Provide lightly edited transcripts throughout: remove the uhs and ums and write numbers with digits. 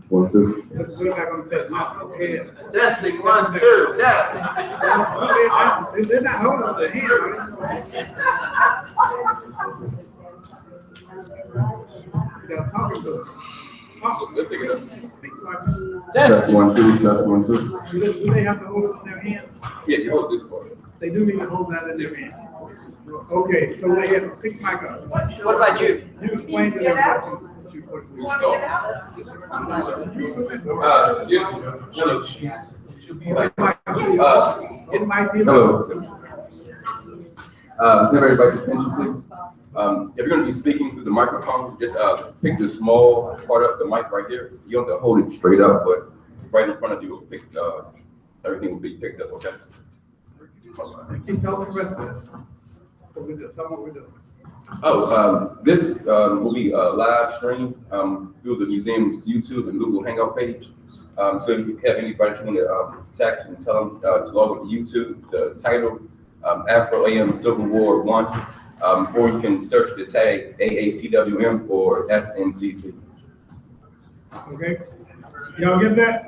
1, 2. Testing, 1, 2, testing. They're not holding the hand. They're talking to them. Test 1, 2. Test 1, 2. Do they have to hold it in their hand? Yeah, you hold this part. They do need to hold that in their hand. Okay, so they have to pick mic up. What about you? You explain to them what you put. Hello. Have everybody's attention, please. If you're going to be speaking through the microphone, just pick the small part of the mic right here. You don't have to hold it straight up, but right in front of you will pick. Everything will be picked up. Okay. Keep telling the rest of this. What we do. Tell them what we're doing. This will be a live stream through the museum's YouTube and Google Hangout page. So if you have anybody that you want to text and tell them to log into YouTube, the title afroamcivilwar1, or you can search the tag AACWM for SNCC. Okay. Y'all get that?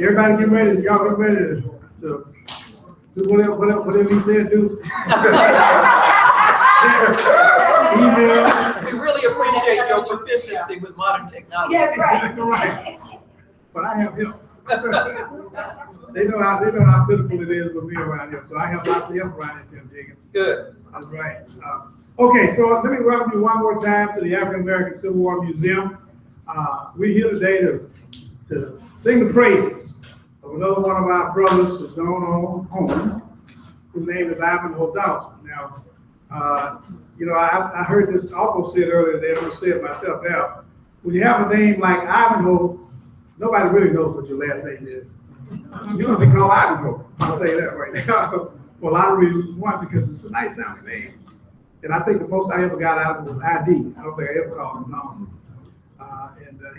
Everybody get ready. Y'all get ready to do whatever he said do. Email. We really appreciate your proficiency with modern technology. Yes, right. Right. But I have help. They know how pitiful it is with me around here. So I have lots of help around here, Tim Jenkins. Good. That's right. Okay, so let me welcome you one more time to the African American Civil War Museum. We're here today to sing the praises of another one of our brothers who's gone on home, whose name is Ivanhoe Dawson. Now, you know, I heard this almost said earlier today, I'm going to say it myself now. When you have a name like Ivanhoe, nobody really knows what your last name is. You're going to be called Ivanhoe. I'll tell you that right now. For a lot of reasons. One, because it's a nice sounding name. And I think the most I ever got out of it was ID. I don't think I ever called him Dawson.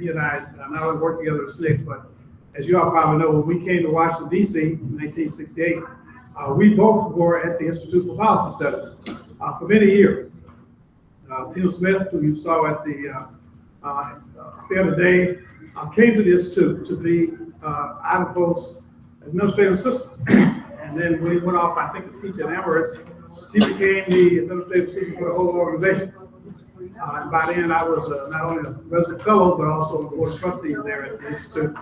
He and I not only worked together at SNCC, but as you all probably know, when we came to Washington, D.C. in 1968, we both were at the Institute for Policy Studies for many years. Tim Smith, who you saw at the fair today, came to the Institute to be Ivanhoe's administrative assistant. And then when he went off, I think, to teach at Amherst, she became the administrative assistant for the whole organization. And by then, I was not only a resident fellow, but also on the board of trustees there at the Institute.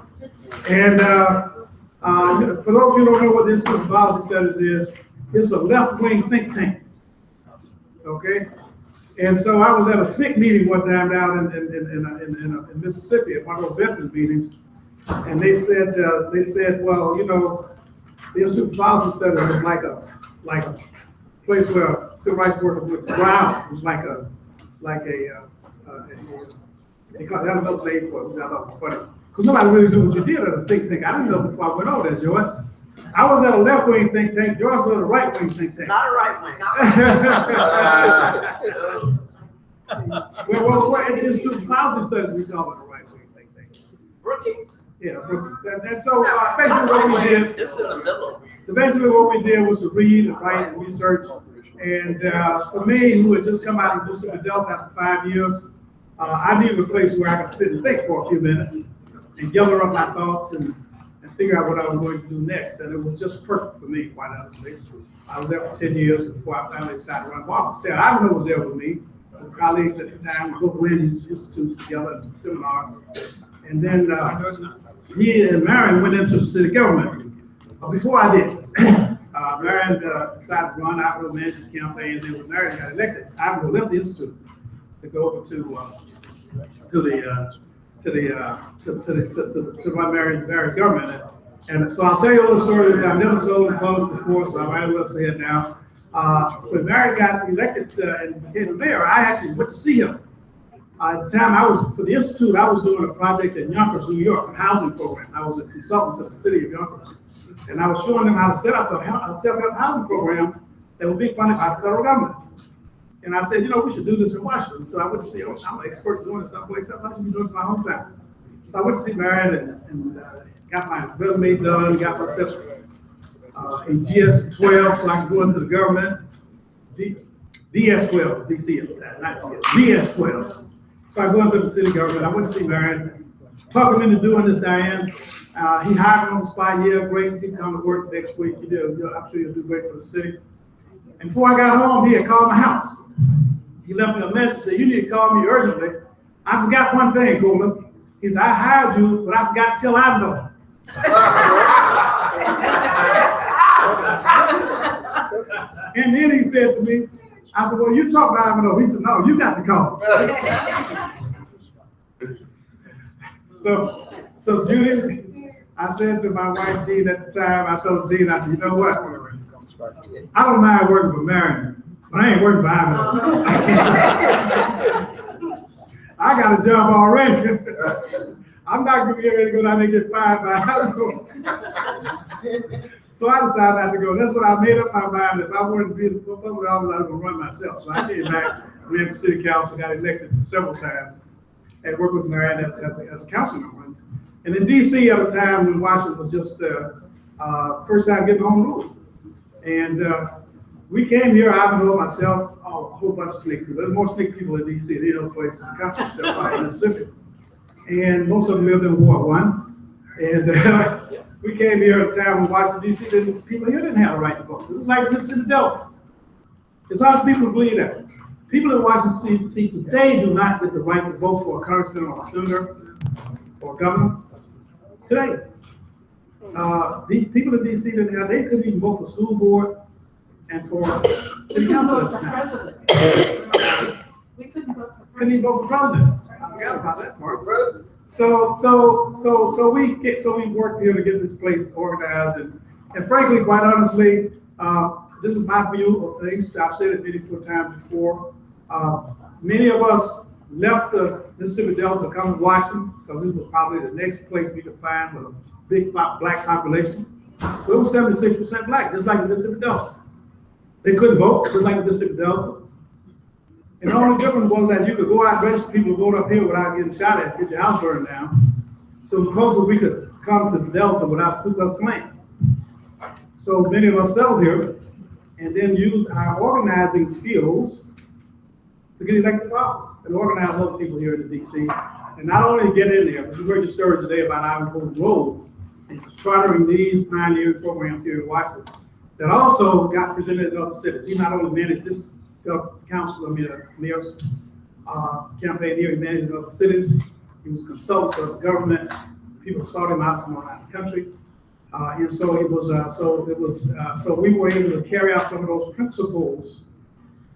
And for those of you who don't know what the Institute for Policy Studies is, it's a left-wing think tank. Okay? And so I was at a SNCC meeting one time down in Mississippi at one of those veterans meetings, and they said, well, you know, the Institute for Policy Studies is like a place where civil rights workers would thrive. It was like a they had another name for it, which I thought was funny. Because nobody really knew what you did at a think tank. I didn't know before I went over there, Joyce. I was at a left-wing think tank. Joyce was at a right-wing think tank. Not a right wing. Well, what Institute for Policy Studies we call it a right-wing think tank. Brookings. Yeah, Brookings. And so basically what we did. It's in the middle. Basically what we did was to read and write and research. And for me, who had just come out of Mississippi Delta after 5 years, I needed a place where I could sit and think for a few minutes and gather up my thoughts and figure out what I was going to do next. And it was just perfect for me, quite honestly. I was there for 10 years before I finally decided to run for office. Ivanhoe was there with me, with colleagues at the time. We both ran these institutes together and seminars. And then he and Marion went into the city government. Before I did, Marion decided to run. Ivanhoe managed his campaign, and then when Marion got elected, Ivanhoe left the institute to go over to run Marion's very government. And so I'll tell you a little story that I've never told in public before, so I might as well say it now. When Marion got elected and became the mayor, I actually went to see him. At the time I was, for the Institute, I was doing a project in Yonkers, New York, a housing program. I was a consultant to the city of Yonkers. And I was showing them how to set up a self-help housing program that would be funded by the federal government. And I said, you know, we should do this in Washington. So I went to see, I'm an expert doing it someplace else. I should be doing it in my hometown. So I went to see Marion and got my resume done, got myself a GS-12 so I could go into the government. DS-12, DC, not GS, DS-12. So I go into the city government. I went to see Marion, talk him into doing this, Diane. He hired me on the spot. Yeah, great. You can come to work next week. I'm sure you'll do great for the city. And before I got home, he had called my house. He left me a message, said, you need to call me urgently. I forgot one thing, Coleman. He said, I hired you, but I forgot to tell Ivanhoe. And then he said to me, I said, well, you talk to Ivanhoe. He said, no, you got to call. So Judy, I said to my wife, Jean, at the time, I told Jean, I said, you know what? I don't mind working for Marion, but I ain't working for Ivanhoe. I got a job already. I'm not going to get ready to go down there and get fired by Ivanhoe. So I decided not to go. That's what I made up my mind. If I wanted to be in the public office, I was going to run myself. So I came back, ran for city council, got elected several times, and worked with Marion as a council member. And in DC at a time when Washington was just first time getting home rule. And we came here, Ivanhoe, myself, a whole bunch of sneak people. There's more sneak people in DC than any other place in the country, except for in Mississippi. And most of them lived in Ward 1. And we came here at a time when Washington, D.C., people here didn't have a right to vote. It was like Mississippi Delta. It's hard for people to believe that. People in Washington, D.C. today do not get the right to vote for a congressman or a senator or a governor. Today. The people in D.C. didn't have, they couldn't even vote for school board and for city council. We couldn't vote for president. Couldn't even vote for president. I forgot about that part. So we worked here to get this place organized, and frankly, quite honestly, this is my view of things. I've said it many times before. Many of us left the Mississippi Delta to come to Washington because this was probably the next place we could find with a big black population. But it was 76% black, just like the Mississippi Delta. They couldn't vote, just like the Mississippi Delta. And the only difference was that you could go out and register people to vote up here without getting shot at, get your house burned down. So the closer we could come to the Delta without Ku Klux Klan. So many of us settled here and then used our organizing skills to get elected to office and organize other people here in the DC. And not only get in there, but you heard the story today about Ivanhoe's role in chartering these pioneering programs here in Washington that also got presented in other cities. He not only managed this mayor's campaign here, he managed in other cities. He was a consultant for the government. People sought him out from around the country. And so it was, so we were able to carry out some of those principles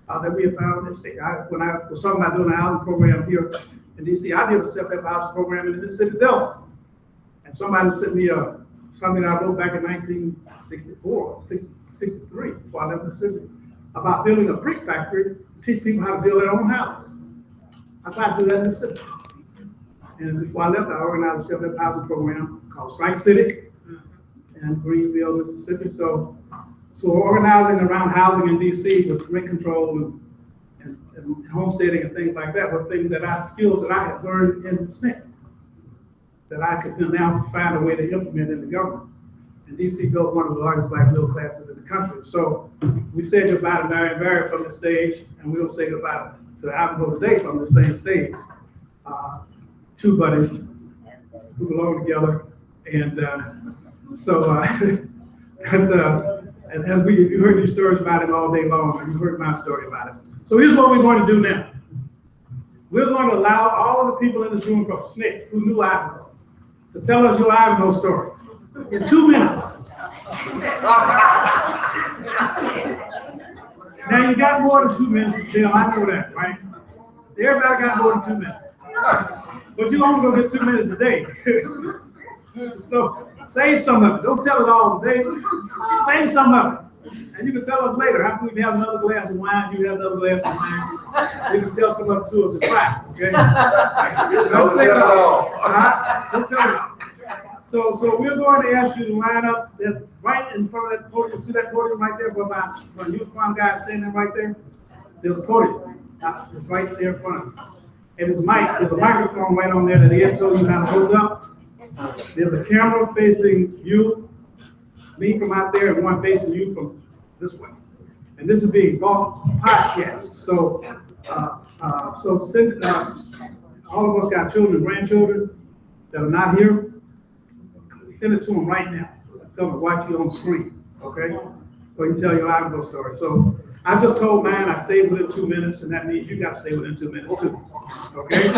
that we have found in this state. When I was talking about doing a housing program here in DC, I did a self-help housing program in the Mississippi Delta. And somebody sent me something that I wrote back in 1964, 63, before I left Mississippi, about building a brick factory to teach people how to build their own houses. I tried to do that in Mississippi. And before I left, I organized a self-help housing program called Strike City in Greenville, Mississippi. So organizing around housing in DC with rent control and homesteading and things like that were things skills that I had learned in the Senate that I could now find a way to implement in the government. And DC built one of the largest black middle classes in the country. So we said goodbye to Marion Barry from the stage, and we'll say goodbye to Ivanhoe today from the same stage. two buddies who belong together. And and you heard these stories about him all day long, and you heard my story about it. So here's what we're going to do now. We're going to allow all of the people in this room from SNCC who knew Ivanhoe to tell us your Ivanhoe story in 2 minutes. Now you got more than 2 minutes to tell, I know that, right? Everybody got more than 2 minutes. But you're only gonna get 2 minutes a day. So save some of it. Don't tell it all today. Save some of it. And you can tell us later. After we have another glass of wine, you have another glass of wine. You can tell some of it to us at 5, okay? Don't say it all. Don't tell us. So we're going to ask you to line up right in front of that podium. See that podium right there? Where my uniformed guy standing right there? There's a podium. It's right there in front of you. And there's a microphone right on there that Ed told you how to hold up. There's a camera facing you, me from out there, and one facing you from this way. And this is being podcast. So send, all of us got children, grandchildren that are not here. Send it to them right now. Tell them to watch you on the screen, okay? Or you can tell your Ivanhoe story. So I just told mine I stayed within 2 minutes, and that means you got to stay within 2 minutes too, okay?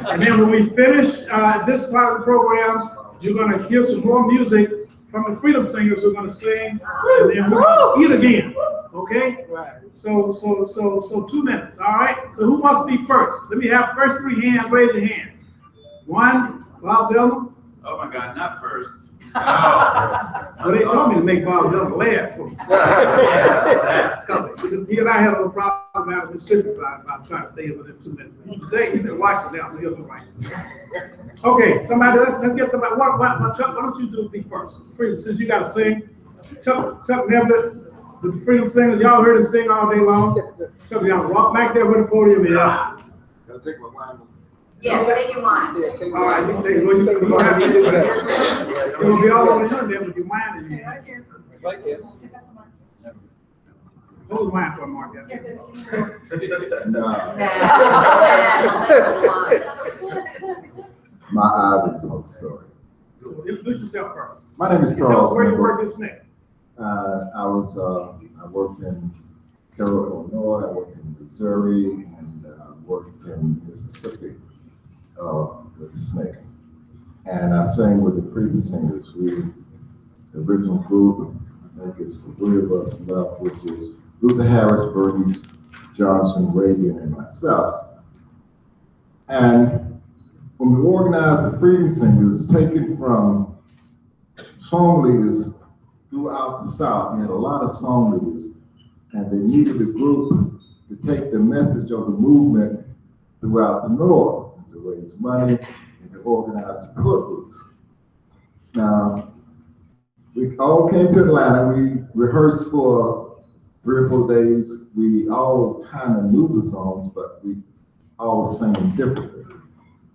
And then when we finish this part of the program, you're going to hear some more music from the Freedom Singers who are going to sing, and then we're going to eat again, okay? Right. So 2 minutes, all right? So who wants to be first? Let me have first 3 hands. Raise your hand. 1, Bob Zelma. Oh my God, not first. No. Well, they told me to make Bob Zelma laugh. He and I had a little problem out of Mississippi about trying to stay within 2 minutes. Today, he's in Washington now, so he'll be right. Okay, somebody, let's get somebody. Chuck, why don't you do me first? Since you got to sing. Chuck Neblett, the Freedom Singers, y'all heard him sing all day long. Chuck, y'all walk back there with the podium is. I'll take my wine. Yes, take your wine. All right, you can take it. Well, you're going to have to do that. You're going to be all over the there with your wine in your hand. Hold the wine for a mark. My Ivanhoe story. So introduce yourself first. My name is Tell us Charles. where you work at SNCC. I worked in Carroll, Illinois. I worked in Missouri, and worked in Mississippi with SNCC. And I sang with the Freedom Singers. The original group, I think it's the 3 of us left, which is Luther Harris, Bernice Johnson, Reagan, and myself. And when we organized the Freedom Singers, taken from song leaders throughout the South, we had a lot of song leaders, and they needed a group to take the message of the movement throughout the North, to raise money and to organize support groups. Now, we all came to Atlanta. We rehearsed for 3 or 4 days. We all kind of knew the songs, but we all sang them differently.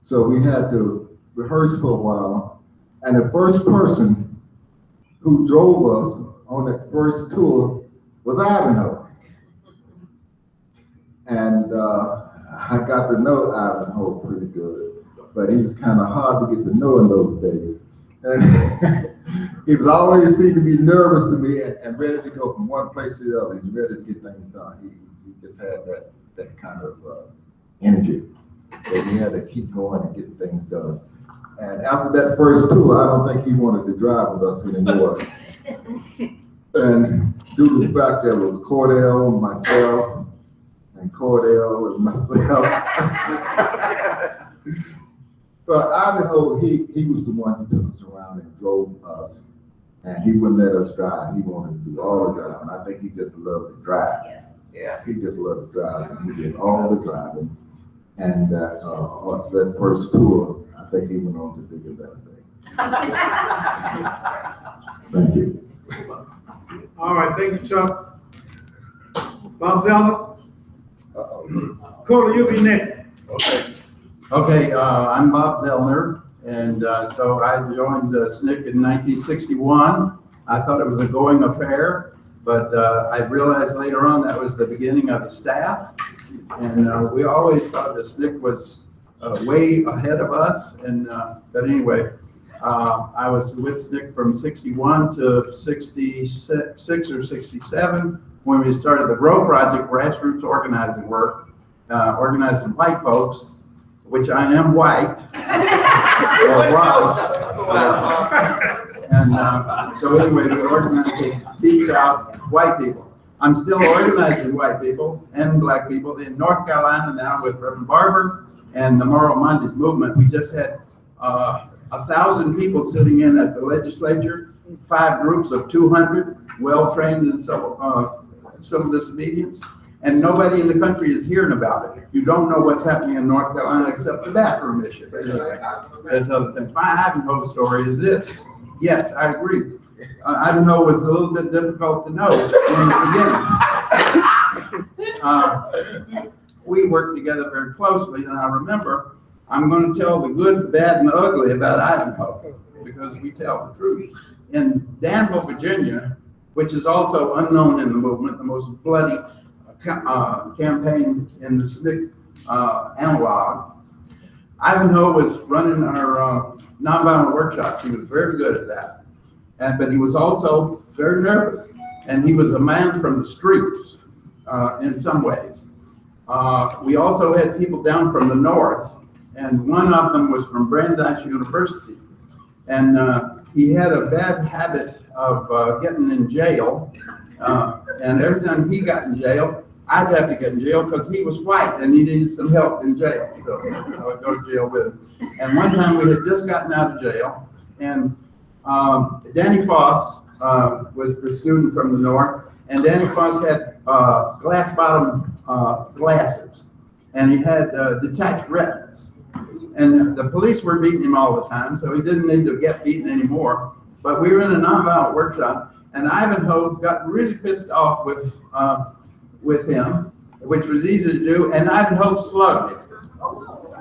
So we had to rehearse for a while. And the first person who drove us on that first tour was Ivanhoe. And I got to know Ivanhoe pretty good, but he was kind of hard to get to know in those days. And he was always seemed to be nervous to me and ready to go from one place to the other. He's ready to get things done. He just had that kind of energy that he had to keep going and get things done. And after that first tour, I don't think he wanted to drive with us anymore. And due to the fact that it was Cordell, myself, and Cordell and myself. But Ivanhoe, he was the one who took us around and drove us, and he wouldn't let us drive. He wanted to do all the driving. I think he just loved to drive. Yes. Yeah. He just loved to drive, and he did all the driving. And after that first tour, I think he went on to bigger and better things. Thank you. All right, thank you, Chuck. Bob Zeller. Corey, you'll be next. Okay, I'm Bob Zellner, and so I joined SNCC in 1961. I thought it was a going affair, but I realized later on that was the beginning of the staff. And we always thought that SNCC was way ahead of us. And but anyway, I was with SNCC from 61 to 66 or 67 when we started the GROW project, grassroots organizing work, organizing white folks, which I am white. Or was. And so anyway, we organized to teach out white people. I'm still organizing white people and black people in North Carolina now with Reverend Barber and the Moral Mondays movement. We just had 1,000 people sitting in at the legislature, 5 groups of 200, well-trained in some of this obedience, and nobody in the country is hearing about it. You don't know what's happening in North Carolina except the bathroom issue. There's other things. My Ivanhoe story is this. Yes, I agree. Ivanhoe was a little bit difficult to know in the beginning. We worked together very closely, and I remember I'm going to tell the good, the bad, and the ugly about Ivanhoe because we tell the truth. In Danville, Virginia, which is also unknown in the movement, the most bloody campaign in the SNCC analog, Ivanhoe was running our nonviolent workshops. He was very good at that. But he was also very nervous. And he was a man from the streets in some ways. We also had people down from the north, and one of them was from Brandeis University. And he had a bad habit of getting in jail. And every time he got in jail, I'd have to get in jail because he was white and he needed some help in jail. So I would go to jail with him. And one time we had just gotten out of jail, and Danny Foss was the student from the north, and Danny Foss had glass bottom glasses, and he had detached retinas. And the police were beating him all the time, so he didn't need to get beaten anymore. But we were in a nonviolent workshop, and Ivanhoe got really pissed off with him, which was easy to do, and Ivanhoe slugged him.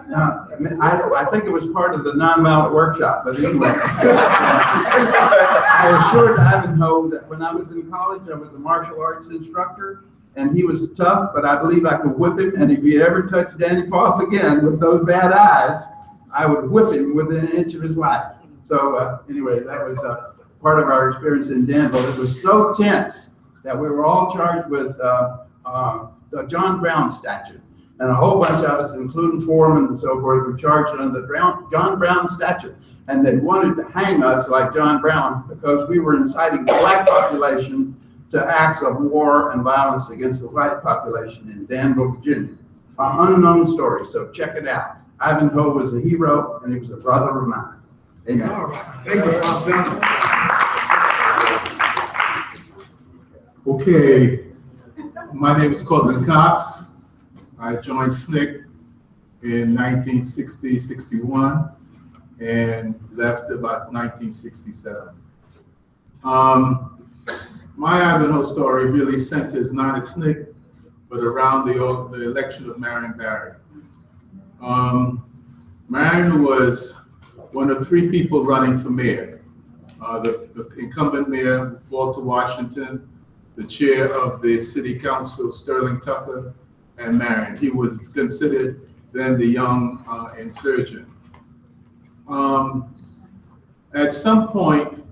Now, I think it was part of the nonviolent workshop, but anyway. I assured Ivanhoe that when I was in college, I was a martial arts instructor, and he was tough, but I believe I could whip him, and if he ever touched Danny Foss again with those bad eyes, I would whip him within an inch of his life. So anyway, that was part of our experience in Danville. It was so tense that we were all charged with the John Brown statute. And a whole bunch of us, including foremen and so forth, were charged under the John Brown statute. And they wanted to hang us like John Brown because we were inciting the black population to acts of war and violence against the white population in Danville, Virginia. An unknown story, so check it out. Ivanhoe was a hero, and he was a brother of mine. Amen. All right. Thank you, Bob Dunn. Okay, my name is Cortland Cox. I joined SNCC in 1960-61 and left about 1967. My Ivanhoe story really centers not at SNCC, but around the election of Marion Barry. Marion was one of 3 people running for mayor. The incumbent mayor, Walter Washington, the chair of the city council, Sterling Tucker, and Marion. He was considered then the young insurgent. At some point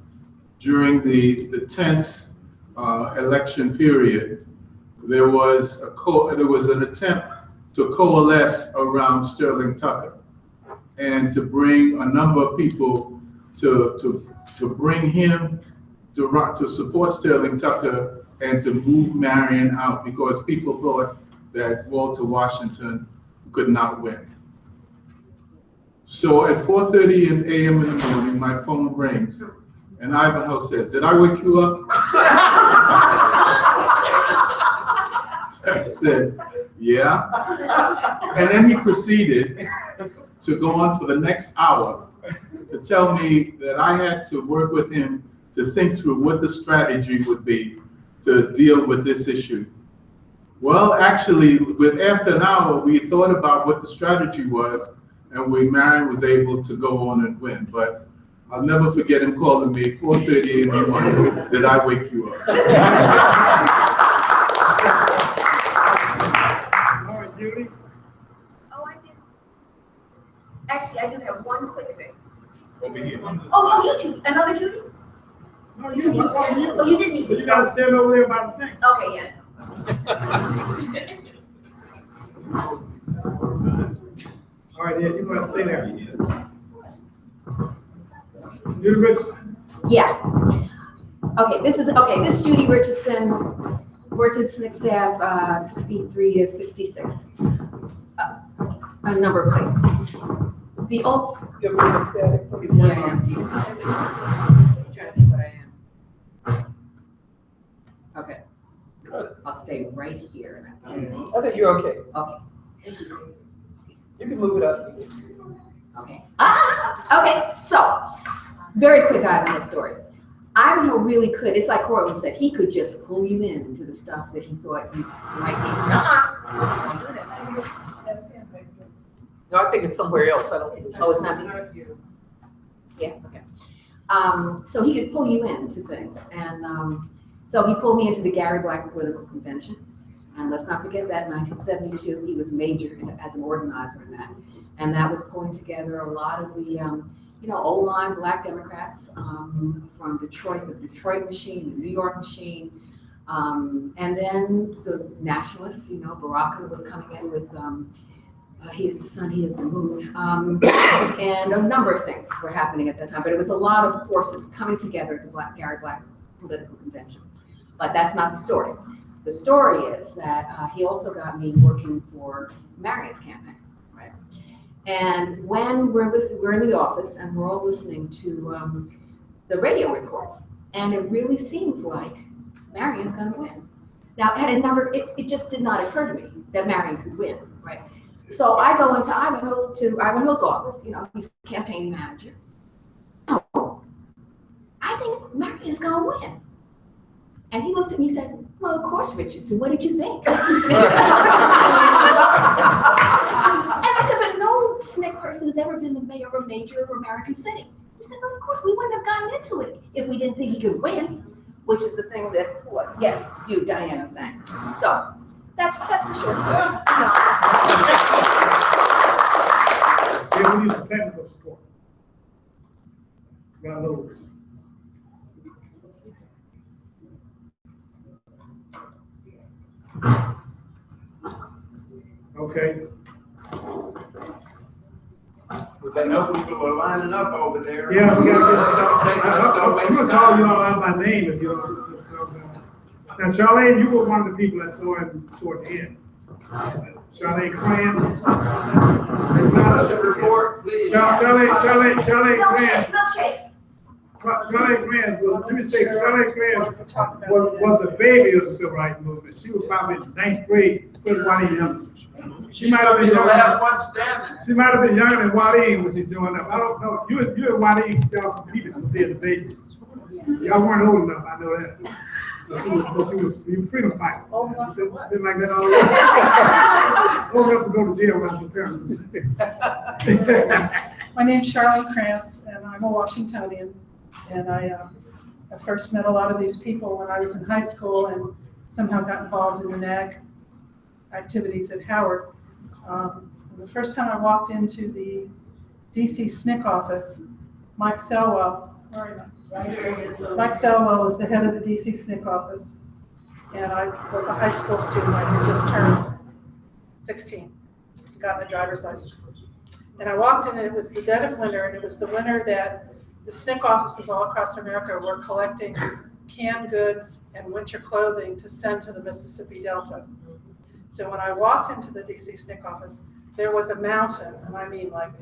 during the tense election period, there was an attempt to coalesce around Sterling Tucker and to bring a number of people to bring him to support Sterling Tucker and to move Marion out because people thought that Walter Washington could not win. So at 4:30 a.m. in the morning, my phone rings, and Ivanhoe says, "Did I wake you up?" I said, "Yeah." And then he proceeded to go on for the next hour to tell me that I had to work with him to think through what the strategy would be to deal with this issue. Well, actually, after an hour, we thought about what the strategy was, and Marion was able to go on and win. But I'll never forget him calling me 4:30 in the morning. "Did I wake you up?" All right, Judy. Oh, I did. Actually, I do have one quick thing. Over here. Oh, you two, another Judy? No, you didn't. Oh, you didn't But even. you gotta stand over there by the thing. Okay, yeah. All right, yeah, you gotta stay there. Judy Richardson. Yeah. Okay, this is Judy Richardson, worked at SNCC staff, 63 to 66. A number of places. The old, Give me a static. I'm trying to think what I am. Okay. I'll stay right here. I think you're okay. Okay. You can move it up. Okay. Okay, so, very quick Ivanhoe story. Ivanhoe really could, it's like Corwin said, he could just pull you into the stuff that he thought you might be. Don't do that. No, I think it's somewhere else. I don't. Oh, it's not here? Yeah, okay. So he could pull you into things. And so he pulled me into the Gary Black Political Convention. And let's not forget that in 1972, he was major as an organizer in that. And that was pulling together a lot of the, old line Black Democrats from Detroit, the Detroit machine, the New York machine. And then the nationalists, Baraka was coming in with, he is the sun, he is the moon. And a number of things were happening at that time, but it was a lot of forces coming together at the Gary Black Political Convention. But that's not the story. The story is that he also got me working for Marion's campaign, right? And when we're in the office and we're all listening to the radio reports, and it really seems like Marion's gonna win. Now, it just did not occur to me that Marion could win, right? So I go into Ivanhoe's office, he's campaign manager. No, I think Marion's gonna win. And he looked at me and said, well, of course, Richardson, what did you think? And I said, but no SNCC person has ever been the mayor of a major American city. He said, well, of course, we wouldn't have gotten into it if we didn't think he could win, which is the thing that was, yes, you, Diane, was saying. So that's the short story. Yeah, we need some technical support. Got a little. Okay. I know people are lining up over there. Yeah, we gotta get started. I'm gonna call you all out by name if you don't. Now, Charlene, you were one of the people that saw him toward the end. Charlene Crans. That's a report, please. Charlene No, Crans. Chase, not Chase. Charlene Crans, let me say, Charlene Crans was the baby of the civil rights movement. She was probably in ninth grade with Juanita Emerson. She might have been the last one standing. She might have been younger than Juanita when she's doing that. I don't know. You and Juanita, y'all competed with the babies. Y'all weren't old enough, I know that. So you were freedom fighters. Been like that all the time. Old enough to go to jail around your parents. My name's Charlotte Krantz, and I'm a Washingtonian. And I first met a lot of these people when I was in high school and somehow got involved in the NAG activities at Howard. The first time I walked into the DC SNCC office, Mike Thelwell, Mike Thelwell was the head of the DC SNCC office, and I was a high school student. I had just turned 16, got my driver's license. And I walked in, and it was the dead of winter, and it was the winter that the SNCC offices all across America were collecting canned goods and winter clothing to send to the Mississippi Delta. So when I walked into the DC SNCC office, there was a mountain, and I mean like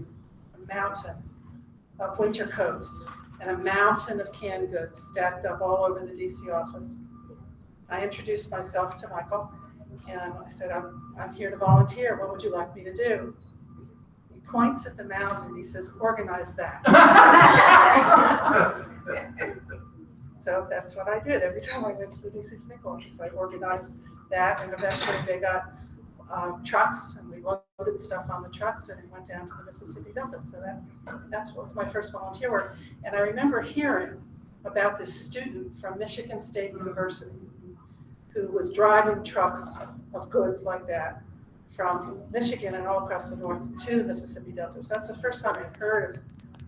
a mountain of winter coats and a mountain of canned goods stacked up all over the DC office. I introduced myself to Michael, and I said, I'm here to volunteer. What would you like me to do? He points at the mountain and he says, organize that. So that's what I did. Every time I went to the DC SNCC office, I organized that, and eventually they got trucks, and we loaded stuff on the trucks, and it went down to the Mississippi Delta. So that's what was my first volunteer work. And I remember hearing about this student from Michigan State University who was driving trucks of goods like that from Michigan and all across the north to the Mississippi Delta. So that's the first time I'd heard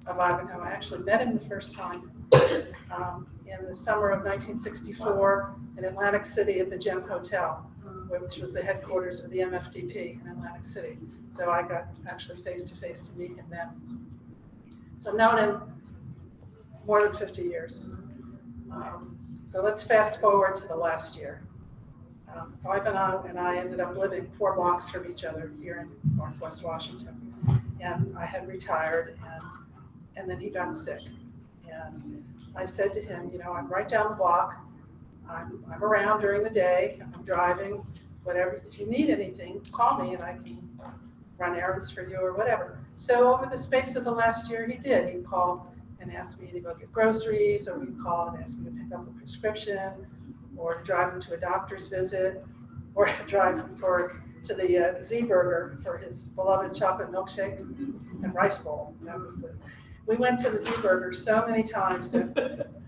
of Ivanhoe. I actually met him the first time in the summer of 1964 in Atlantic City at the Gem Hotel, which was the headquarters of the MFDP in Atlantic City. So I got actually face-to-face to meet him then. So I've known him more than 50 years. So let's fast forward to the last year. Ivanhoe and I ended up living 4 blocks from each other here in Northwest Washington. And I had retired, and then he got sick. And I said to him, you know, I'm right down the block. I'm around during the day. I'm driving. Whatever, if you need anything, call me and I can run errands for you or whatever. So over the space of the last year, he did. He'd call and ask me to go get groceries, or he'd call and ask me to pick up a prescription, or to drive him to a doctor's visit, or to drive him to the Z-Burger for his beloved chocolate milkshake and rice bowl. We went to the Z-Burger so many times that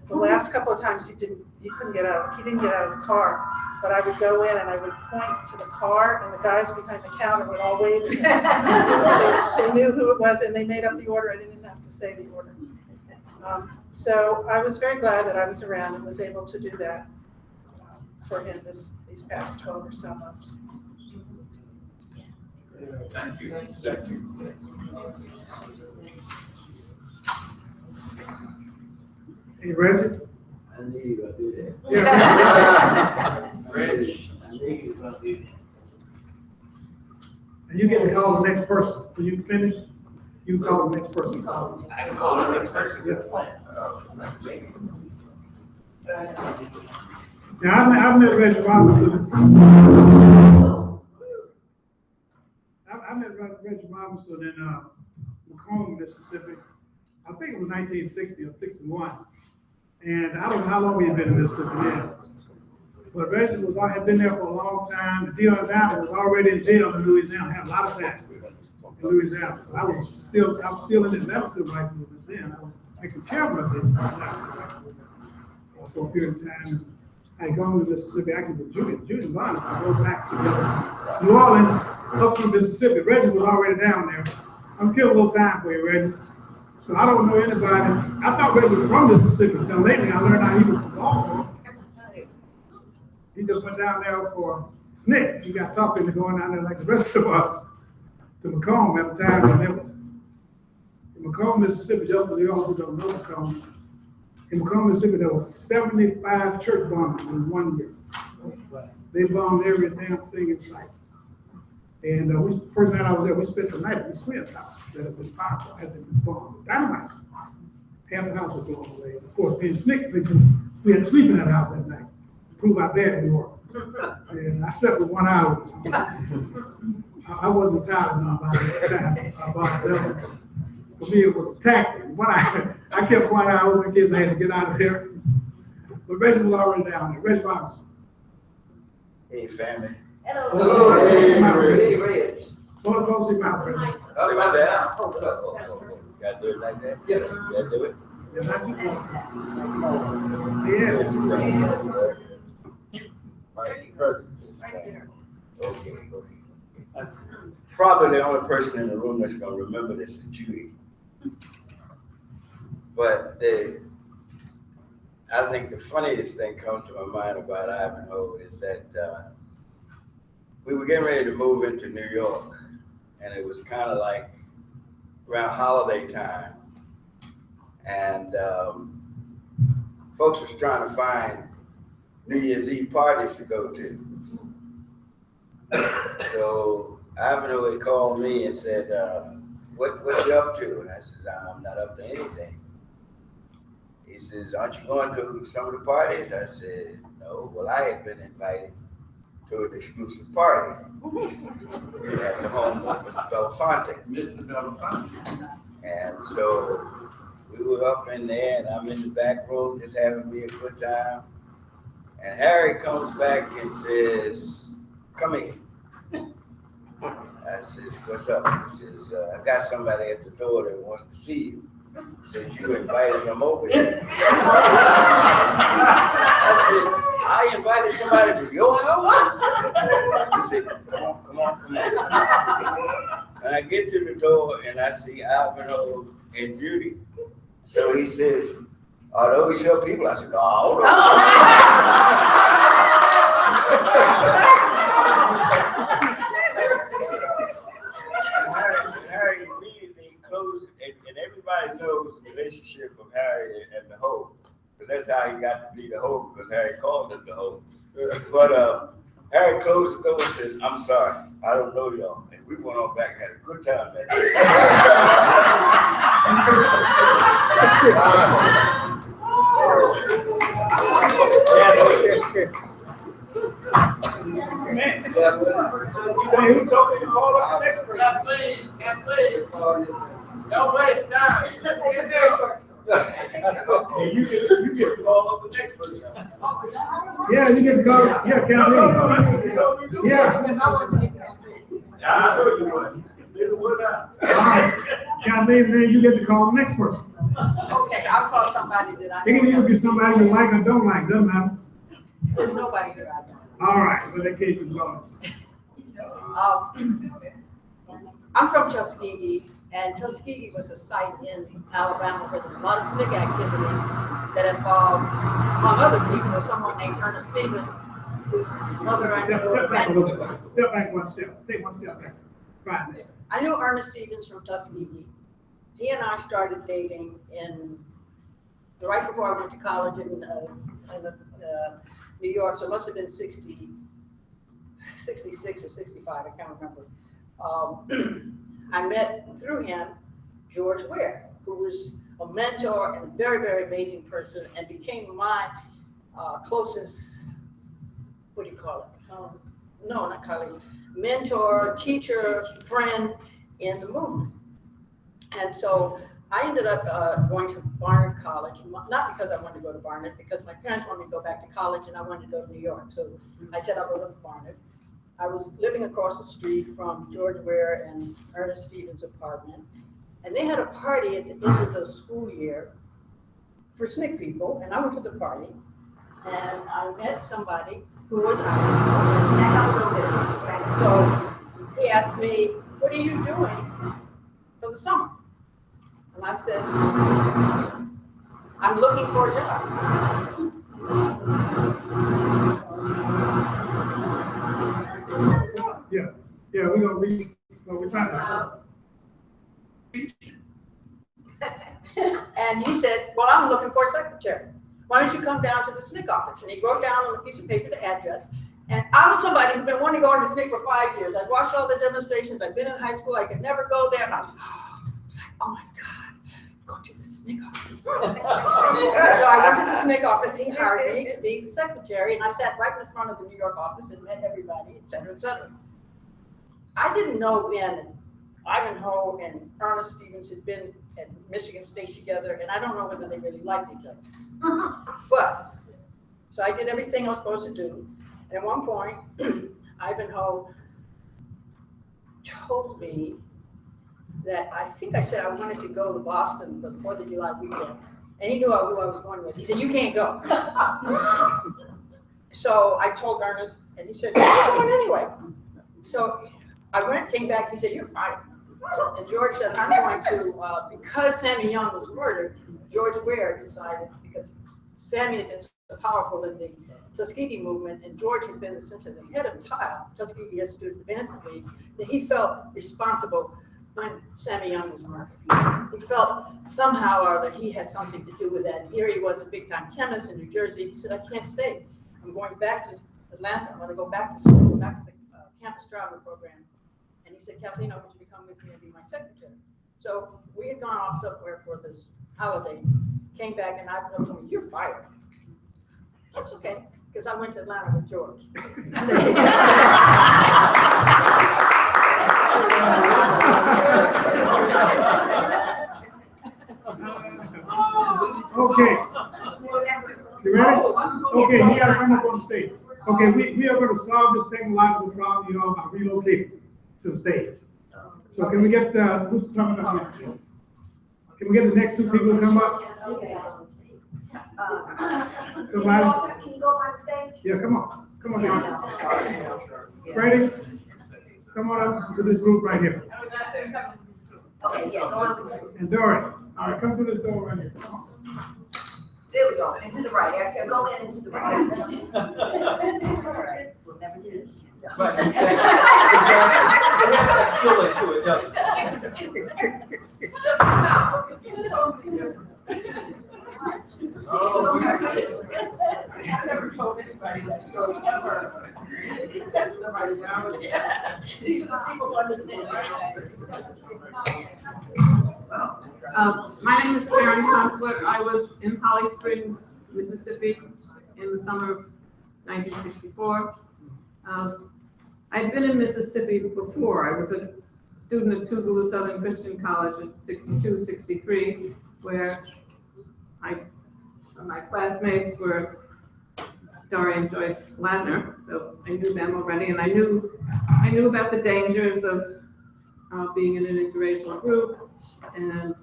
the last couple of times he didn't get out of the car. But I would go in and I would point to the car, and the guys behind the counter would all wave at him. They knew who it was, and they made up the order. I didn't even have to say the order. So I was very glad that I was around and was able to do that for him these past 12 or so months. Thank you. Thank you. Hey, Reggie? I knew you were gonna do that. Yeah. Rich, I knew you were gonna do that. And you get to call the next person. When you finish, you call the next person. I can call the next person. Now, I've met Reggie Robinson. I met Reggie Robinson in Macomb, Mississippi. I think it was 1960 or 61. And I don't know how long we had been in Mississippi then. But Reggie had been there for a long time. Dion Down was already in jail in Louisiana, had a lot of time in Louisiana. So I was still in the legislative rights movement then. I was actually chairman of the for a period of time. I had gone to Mississippi actually with Judy Bonner. I go back to New Orleans, up through Mississippi. Reggie was already down there. I'm killing a little time for you, Reggie. So I don't know anybody. I thought Reggie was from Mississippi until lately. I learned how he was from Baltimore. He just went down there for SNCC. He got talked into going down there like the rest of us to Macomb at the time. And there was in Macomb, Mississippi, just for the all who don't know Macomb. In Macomb, Mississippi, there was 75 church bombings in 1 year. They bombed every damn thing in sight. And first night I was there, we spent the night at Miss Smith's house that had been powerful, had been bombed. Dynamite. Half the house was blown away. Of course, in SNCC, we had to sleep in that house that night to prove how bad we were. And I slept with 1 hour. I wasn't tired enough by that time. For me, it was a tactic. I kept 1 hour when the kids had to get out of there. But Reggie was already down there. Reggie Robinson. Hey, family. Hello. Hey, Rich. Hold the close your mouth, Reggie. Oh, what's that? Hold it up. Gotta do it like that? Yeah. Gotta do it? Yeah, that's it. Yes. Yes. Okay. Probably the only person in the room that's gonna remember this is Judy. But I think the funniest thing comes to my mind about Ivanhoe is that we were getting ready to move into New York, and it was kind of like around holiday time, and folks was trying to find New Year's Eve parties to go to. So Ivanhoe had called me and said, what you up to? And I said, I'm not up to anything. He says, aren't you going to some of the parties? I said, no. Well, I had been invited to an exclusive party at the home of Mr. Belafonte. Mr. Belafonte. And so we were up in there, and I'm in the back room just having me a good time. And Harry comes back and says, come in. I says, what's up? He says, I got somebody at the door that wants to see you. He said, you invited him over here. I said, I invited somebody to your house? He said, come on. And I get to the door and I see Ivanhoe and Judy. So he says, are those your people? I said, no, I don't know. Harry immediately closed, and everybody knows the relationship of Harry and the Hoe, because that's how he got to be the Hoe, because Harry called him the Hoe. But Harry closed the door and says, I'm sorry, I don't know y'all. And we went on back and had a good time that day. Man, who told me to call up the next person? Kathleen, don't waste time. It's a very short story. And you get to call up the next person. Yeah, you get to call, yeah, Kathleen. Yeah. I know you would. Neither would I. All right, Kathleen, then you get to call the next person. Okay, I'll call somebody that I. It can either be somebody you like or don't like, doesn't matter. There's nobody that I don't. All right, well, that case is gone. I'm from Tuskegee, and Tuskegee was a site in Alabama where there was a lot of SNCC activity that involved, among other people, someone named Ernest Stevens, whose mother I Step knew. back a little bit. Step back one step. Take one step back. Right. I knew Ernest Stevens from Tuskegee. He and I started dating right before I went to college in New York, so it must have been 66 or 65, I can't remember. I met through him George Ware, who was a mentor and a very, very amazing person, and became my closest, what do you call it? No, not colleague, mentor, teacher, friend in the movement. And so I ended up going to Barnard College, not because I wanted to go to Barnard, because my parents wanted me to go back to college and I wanted to go to New York. So I said I'll go to Barnard. I was living across the street from George Ware and Ernest Stevens' apartment. And they had a party at the end of the school year for SNCC people, and I went to the party. And I met somebody who was out. So he asked me, what are you doing for the summer? And I said, I'm looking for a job. Yeah, we're trying to. And he said, well, I'm looking for a secretary. Why don't you come down to the SNCC office? And he wrote down on a piece of paper the address. And I was somebody who'd been wanting to go into SNCC for 5 years. I'd watched all the demonstrations. I'd been in high school. I could never go there. And I was like, oh my God, go to the SNCC office. So I went to the SNCC office. He hired me to be the secretary. And I sat right in front of the New York office and met everybody, et cetera, et cetera. I didn't know then that Ivanhoe and Ernest Stevens had been at Michigan State together, and I don't know whether they really liked each other. But, so I did everything I was supposed to do. And at one point, Ivanhoe told me that I think I said I wanted to go to Boston for the 4th of July weekend. And he knew who I was going with. He said, you can't go. So I told Ernest, and he said, I'm going anyway. So I went, came back, he said, you're fired. And George said, I'm going to, because Sammy Young was murdered, George Ware decided, because Sammy had been so powerful in the Tuskegee movement, and George had been essentially the head of TILE, Tuskegee Student Advancement League, that he felt responsible when Sammy Young was murdered. He felt somehow or other he had something to do with that. And here he was, a big-time chemist in New Jersey. He said, I can't stay. I'm going back to Atlanta. I'm going to go back to school, go back to the campus travel program. And he said, Kathleen, I want you to come with me and be my secretary. So we had gone off somewhere for this holiday, came back, and I told me, you're fired. That's okay, because I went to Atlanta with George. Okay. You ready? Okay, you gotta come up on the stage. Okay, we are gonna solve this technological problem, you all, by relocating to the stage. So can we get, who's coming up here? Can we get the next two people to come up? Okay. Somebody? Can you go on stage? Yeah, come on. Come on down. Freddie, come on up to this group right here. Okay, yeah, go on. And Dory, all right, come to this door right here. Come on. There we go, and to the right, after, go in and to the right. We'll never see it. Right, exactly. It has that feeling to it, I've never told anybody that story ever. These are the people who understand, right? My name is Karen Consular. I was in Holly Springs, Mississippi in the summer of 1964. I'd been in Mississippi before. I was a student at Tougaloo Southern Christian College in 62, 63, where my classmates were Dory and Joyce Ladner, so I knew them already, and I knew about the dangers of being in an interracial group, and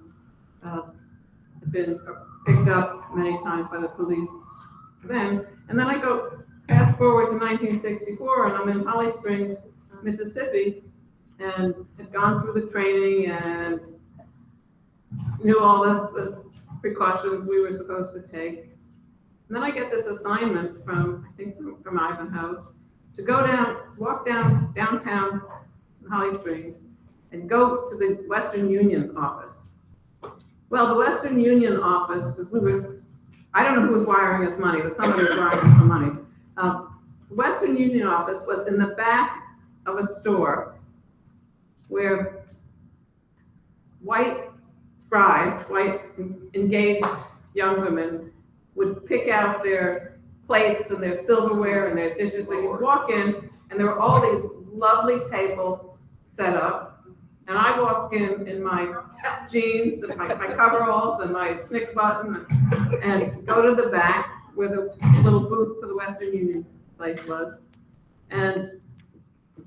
had been picked up many times by the police then. And then I go fast forward to 1964, and I'm in Holly Springs, Mississippi, and had gone through the training and knew all the precautions we were supposed to take. And then I get this assignment from, I think from Ivanhoe, to go walk downtown in Holly Springs and go to the Western Union office. Well, the Western Union office, because I don't know who was wiring us money, but somebody was wiring us some money. The Western Union office was in the back of a store where white brides, white engaged young women, would pick out their plates and their silverware and their dishes. So you walk in, and there were all these lovely tables set up. And I walk in my jeans and my coveralls and my snick button and go to the back where the little booth for the Western Union place was, and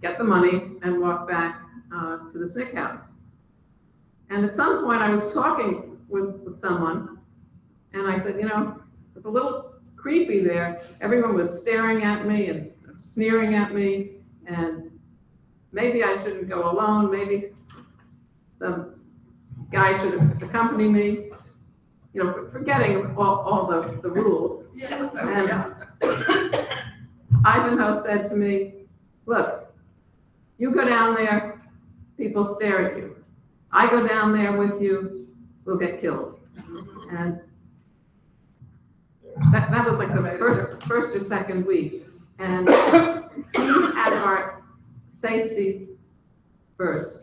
get the money and walk back to the snick house. And at some point I was talking with someone, and I said, you know, it's a little creepy there. Everyone was staring at me and sneering at me, and maybe I shouldn't go alone. Maybe some guy should accompany me, you know, forgetting all the rules. Yes. And Ivanhoe said to me, look, you go down there, people stare at you. I go down there with you, we'll get killed. And that was like the first or second week. And he had our safety first.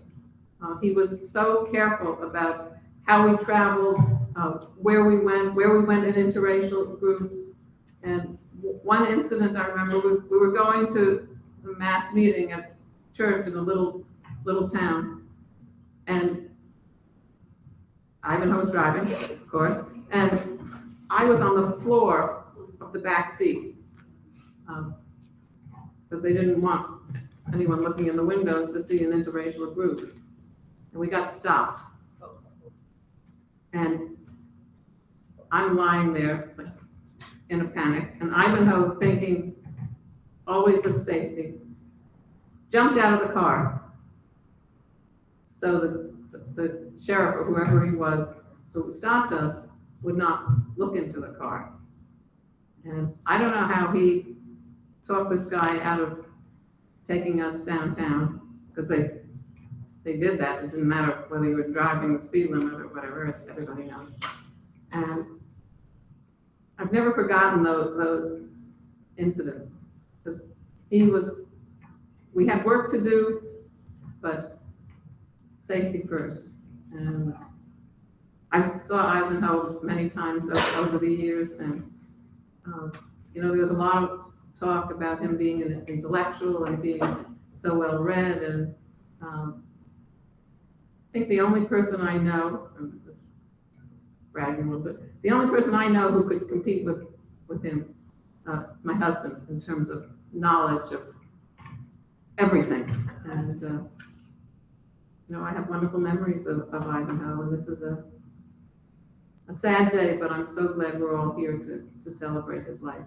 He was so careful about how we traveled, where we went in interracial groups. And one incident I remember, we were going to a mass meeting at church in a little town, and Ivanhoe was driving, of course, and I was on the floor of the back seat because they didn't want anyone looking in the windows to see an interracial group. And we got stopped. And I'm lying there like, in a panic, and Ivanhoe, thinking always of safety, jumped out of the car. So the sheriff or whoever he was who stopped us would not look into the car. And I don't know how he talked this guy out of taking us downtown, because they did that. It didn't matter whether you were driving the speed limit or whatever, as everybody knows. And I've never forgotten those incidents, because we had work to do, but safety first. And I saw Ivanhoe many times over the years, and you know, there was a lot of talk about him being an intellectual and being so well read, and I think the only person I know, and this is bragging a little bit, the only person I know who could compete with him is my husband in terms of knowledge of everything. And you know, I have wonderful memories of Ivanhoe, and this is a a sad day, but I'm so glad we're all here to celebrate his life.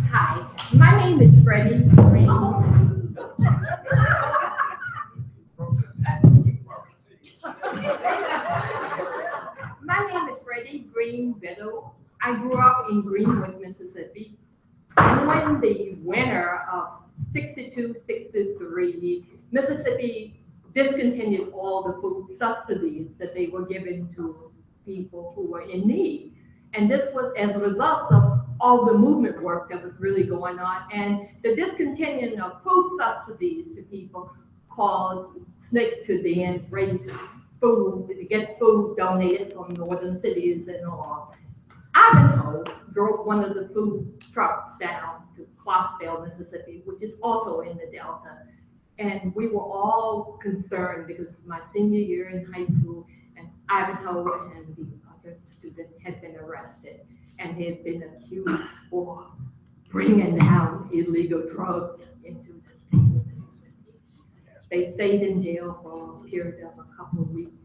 Hi, my name is Freddie Green. My name is Freddie Green Biddle. I grew up in Greenwood, Mississippi. During the winter of 62-63, Mississippi discontinued all the food subsidies that they were giving to people who were in need. And this was as a result of all the movement work that was really going on. And the discontinuing of food subsidies to people caused SNCC to then raise food, to get food donated from northern cities and all. Ivanhoe drove one of the food trucks down to Clarksdale, Mississippi, which is also in the Delta. And we were all concerned because my senior year in high school, and Ivanhoe and the other student had been arrested, and they had been accused for bringing down illegal drugs into the state of Mississippi. They stayed in jail for a period of a couple of weeks.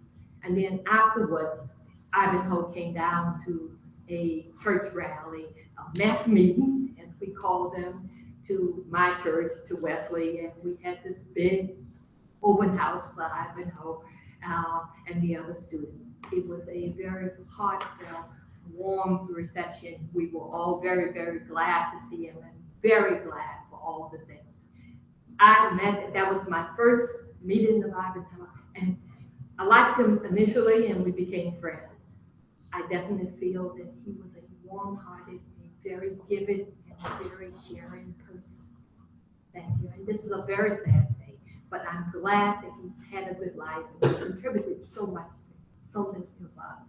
And then afterwards, Ivanhoe came down to a church rally, a mess meeting, as we call them, to my church, to Wesley, and we had this big open house for Ivanhoe and the other students. It was a very heartfelt, warm reception. We were all very, very glad to see him and very glad for all the things. That was my first meeting of Ivanhoe, and I liked him initially, and we became friends. I definitely feel that he was a warm-hearted, a very giving, and a very sharing person. Thank you. And this is a very sad day, but I'm glad that he's had a good life and he's contributed so much to so many of us.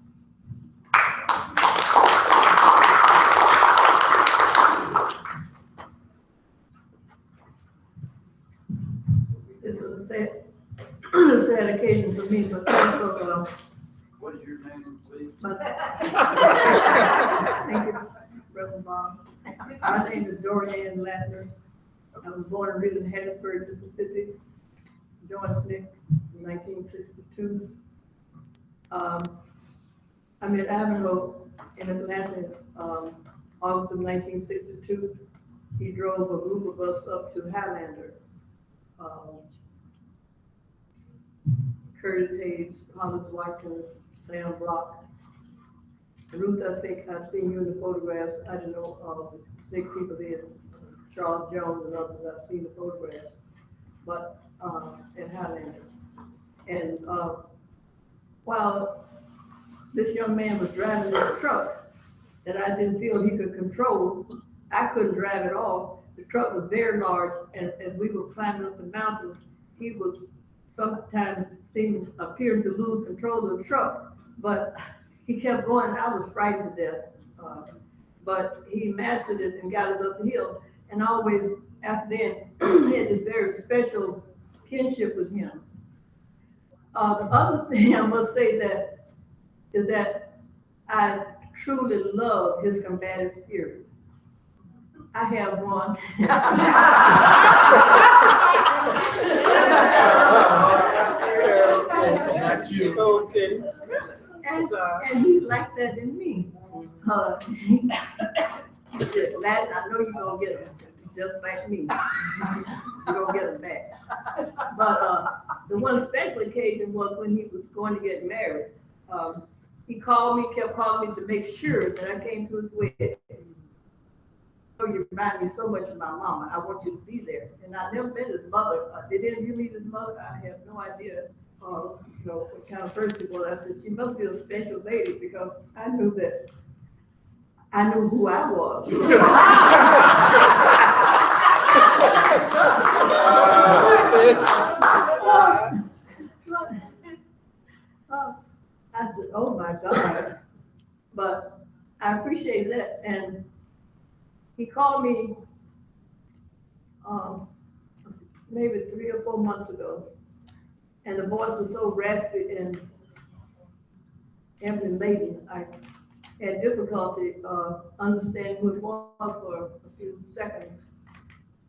This is a sad occasion for me, but also, What is your name, please? thank you, Reverend Bob. My name is Dorian Latner. I was born and raised in Hattiesburg, Mississippi. Joined SNCC in 1962. I met Ivanhoe in Atlanta, August of 1962. He drove a group of us up to Highlander. Curtis Hayes, Hollis Watkins, Sam Block. Ruth, I think I've seen you in the photographs. I don't know, SNCC people there, Charles Jones and others, I've seen the photographs, but in Highlander. And while this young man was driving this truck that I didn't feel he could control, I couldn't drive it off. The truck was very large, and as we were climbing up the mountains, he was sometimes appeared to lose control of the truck, but he kept going, and I was frightened to death. But he mastered it and got us up the hill. And always after then, he had this very special kinship with him. The other thing I must say is that I truly love his combative spirit. I have one. That's you. Okay. And he's like that in me. Latin, I know you're gonna get him, just like me. You're gonna get him back. But the one special occasion was when he was going to get married. He called me, kept calling me to make sure that I came to his wedding. Oh, you remind me so much of my mama. I want you to be there. And I never met his mother. Did any of you meet his mother? I have no idea. What kind of person it was. I said, she must be a special lady because I knew who I was. I said, oh my God. But I appreciate that. And he called me maybe 3 or 4 months ago. And the voice was so raspy and laden. I had difficulty understanding who it was for a few seconds.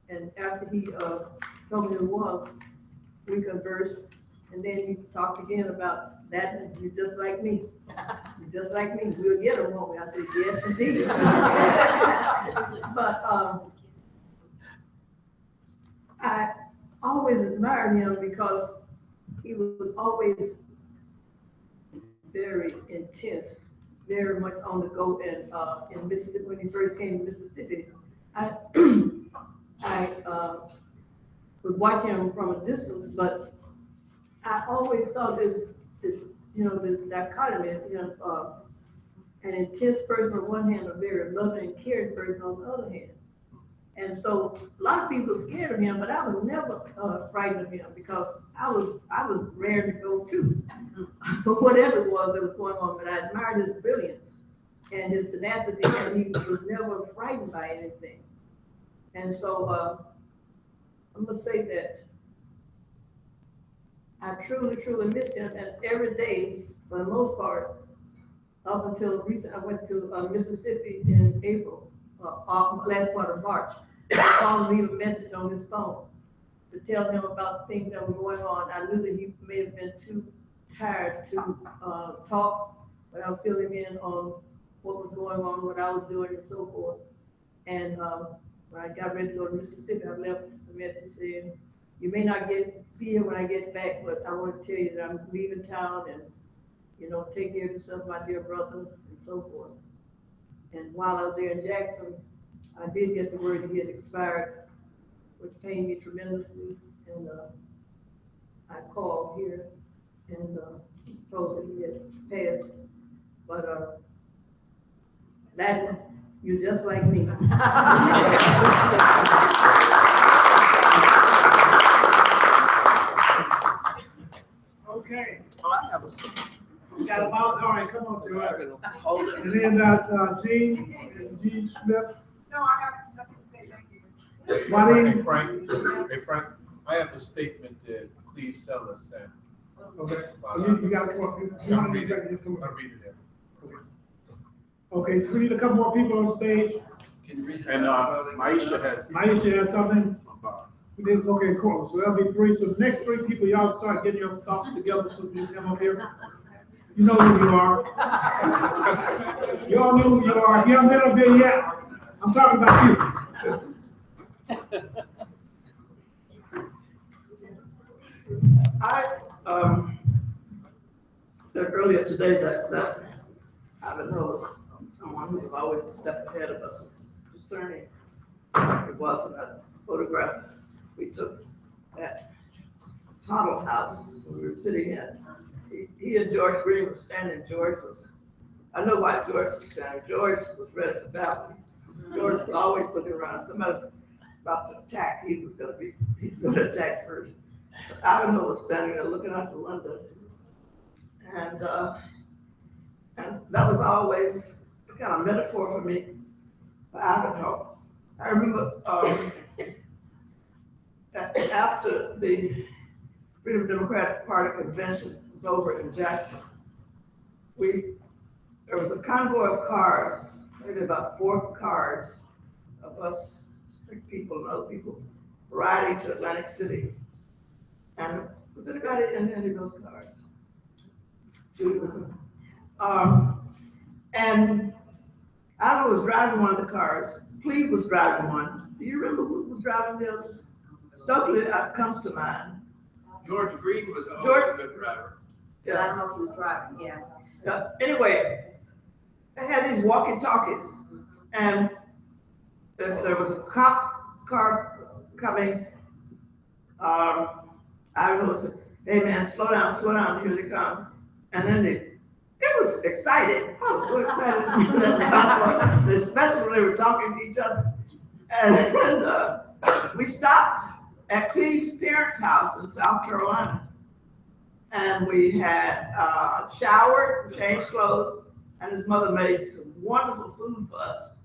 And after he told me who it was, we conversed, and then we talked again about that, and you're just like me. You're just like me, we'll get them, won't we? I said, yes, indeed. But, I always admired him because he was always very intense, very much on the go. And in Mississippi, when he first came to Mississippi, I was watching him from a distance, but I always saw this dichotomy, an intense person on one hand, a very loving and caring person on the other hand. And so a lot of people were scared of him, but I was never frightened of him because I was rare to go too. But whatever it was that was going on, but I admired his brilliance and his tenacity, and he was never frightened by anything. And so I'm gonna say that I truly, truly miss him, and every day, for the most part, up until recent, I went to Mississippi in April, last part of March. I called and leave a message on his phone to tell him about things that were going on. I knew that he may have been too tired to talk, but I was filling him in on what was going on, what I was doing, and so forth. And when I got ready to go to Mississippi, I left a message saying, "You may not be here when I get back, but I want to tell you that I'm leaving town, and take care of yourself, my dear brother," and so forth. And while I was there in Jackson, I did get the word that he had expired, which pained me tremendously. And I called here and told that he had passed. But Latin, you're just like me. Okay. Oh, I have a. You got a mouth, all right, come on, Joanne. Hold it. And then Gene Smith. No, I have nothing to say, thank you. Hey Frank, I have a statement that Cleve Sellers sent. Okay. About, You got one. I'll read it. Okay, we need a couple more people on stage. And Maisha has something. Okay, cool. So that'll be three. So the next three people, y'all start getting your thoughts together so you come up here. You know who you are. You all know who you are. If you haven't been up here yet, I'm talking about you. I said earlier today that Ivanhoe is someone who was always a step ahead of us concerning it wasn't a photograph we took at Huddle House when we were sitting in. He and George Green were standing. I know why George was standing. George was ready for battle. George was always looking around. Somebody's about to attack. He was going to attack first. But Ivanhoe was standing there looking out to London. And that was always a kind of metaphor for me, for Ivanhoe. I remember after the Freedom Democratic Party convention was over in Jackson, there was a convoy of cars, maybe about 4 cars of us, people and other people, riding to Atlantic City. And was anybody in any of those cars? Judy was in. And I was driving one of the cars. Cleve was driving one. Do you remember who was driving the others? Stokely comes to mind. George Green was always a good driver. Yeah, I don't know if he was driving, yeah. Anyway, they had these walkie-talkies, and if there was a cop car coming, I was saying, "Hey man, slow down, here they come." And then it was exciting. I was so excited, especially when they were talking to each other. And we stopped at Cleve's parents' house in South Carolina. And we had showered, changed clothes, and his mother made some wonderful food for us.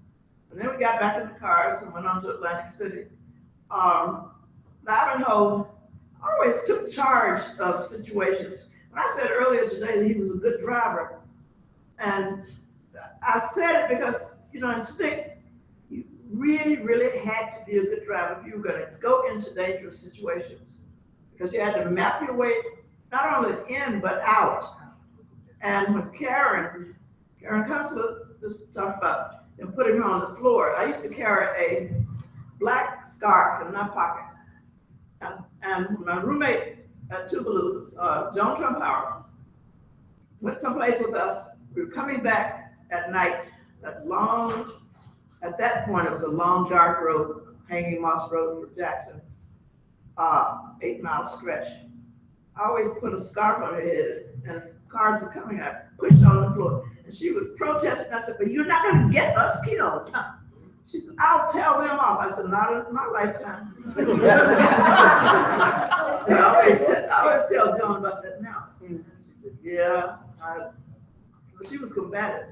And then we got back in the cars and went on to Atlantic City. Ivanhoe always took charge of situations. When I said earlier today that he was a good driver, and I said it because, in SNCC, you really, really had to be a good driver if you were going to go into dangerous situations. because you had to map your way not only in but out. And when Karen Cussler just talked about putting her on the floor, I used to carry a black scarf in my pocket. And my roommate at Tuvalu, Joan Trumpauer, went someplace with us. We were coming back at night, at that point it was a long dark road, Hanging Moss Road for Jackson, 8-mile stretch. I always put a scarf on her head, and cars were coming, I pushed her on the floor. And she would protest, and I said, but you're not gonna get us killed. She said, I'll tell them off. I said, not in my lifetime. I always tell Joan about that now. She said, yeah, she was combative.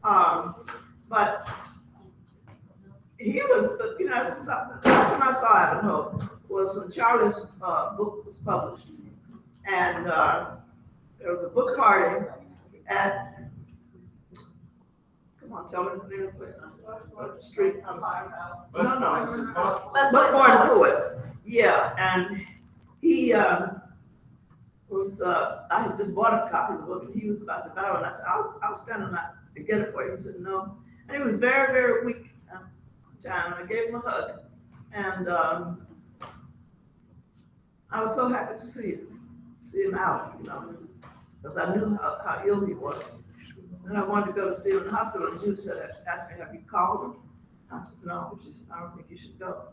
But he was, the last time I saw Ivanhoe was when Charlie's book was published. And there was a book party at, come on, tell me the name of the place. The street. No. Busboard Poets. Yeah, and he was, I had just bought a copy of the book, and he was about to buy one. I said, I'll stand on that to get it for you. He said, no. And he was very, very weak at the time, and I gave him a hug. And I was so happy to see him out, because I knew how ill he was. And I wanted to go to see him in the hospital, and Judy said, asked me, have you called him? I said, no. She said, I don't think you should go.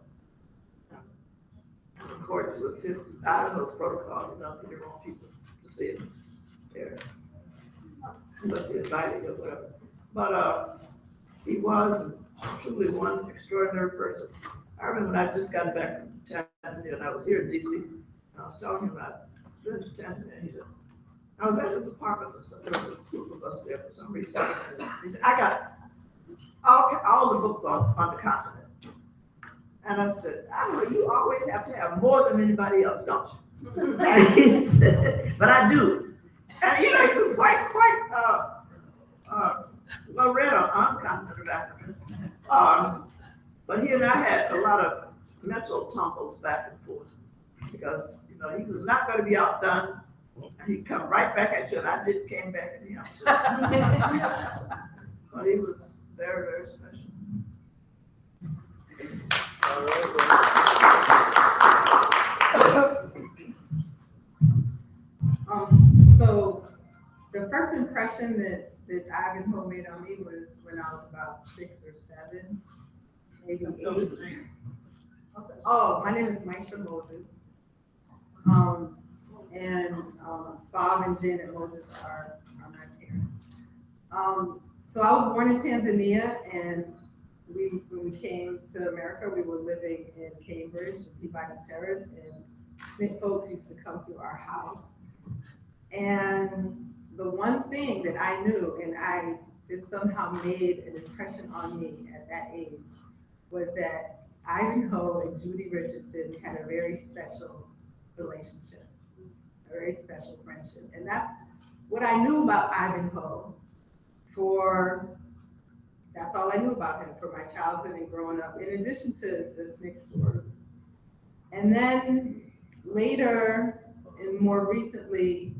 And of course, with his Idaho's protocol, he didn't want people to see him there, unless he invited you or whatever. But he was truly one extraordinary person. I remember when I just got back from Tanzania, and I was here in D.C., and I was telling him about going to Tanzania, and he said, I was at his apartment, there was a group of us there for some reason. He said, I got all the books on the continent. And I said, I know you always have to have more than anybody else, don't you? And he said, but I do. And he was quite well read on the continent of Africa. But he and I had a lot of mental tumbles back and forth because, he was not going to be outdone. And he'd come right back at you, and I came back at him. But he was very, very special. So the first impression that Ivanhoe made on me was when I was about 6 or 7, maybe 8. Oh, my name is Maisha Moses. And Bob and Janet Moses are my parents. So I was born in Tanzania, and when we came to America, we were living in Cambridge, Peabody Terrace, and Smith folks used to come through our house. And the one thing that I knew, and this somehow made an impression on me at that age, was that Ivanhoe and Judy Richardson had a very special relationship, a very special friendship. And that's what I knew about Ivanhoe that's all I knew about him for my childhood and growing up, in addition to the SNCC stories. And then later, and more recently,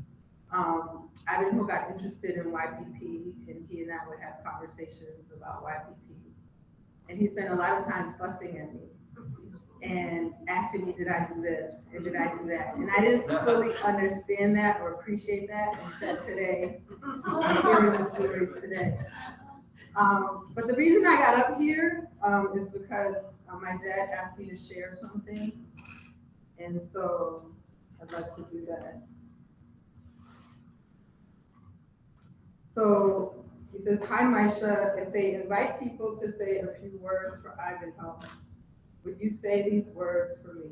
Ivanhoe got interested in YPP, and he and I would have conversations about YPP. And he spent a lot of time fussing at me and asking me, did I do this, and did I do that? And I didn't fully understand that or appreciate that until today, hearing the stories today. But the reason I got up here is because my dad asked me to share something, and so I'd like to do that. So he says, hi, Maisha, if they invite people to say a few words for Ivanhoe, would you say these words for me?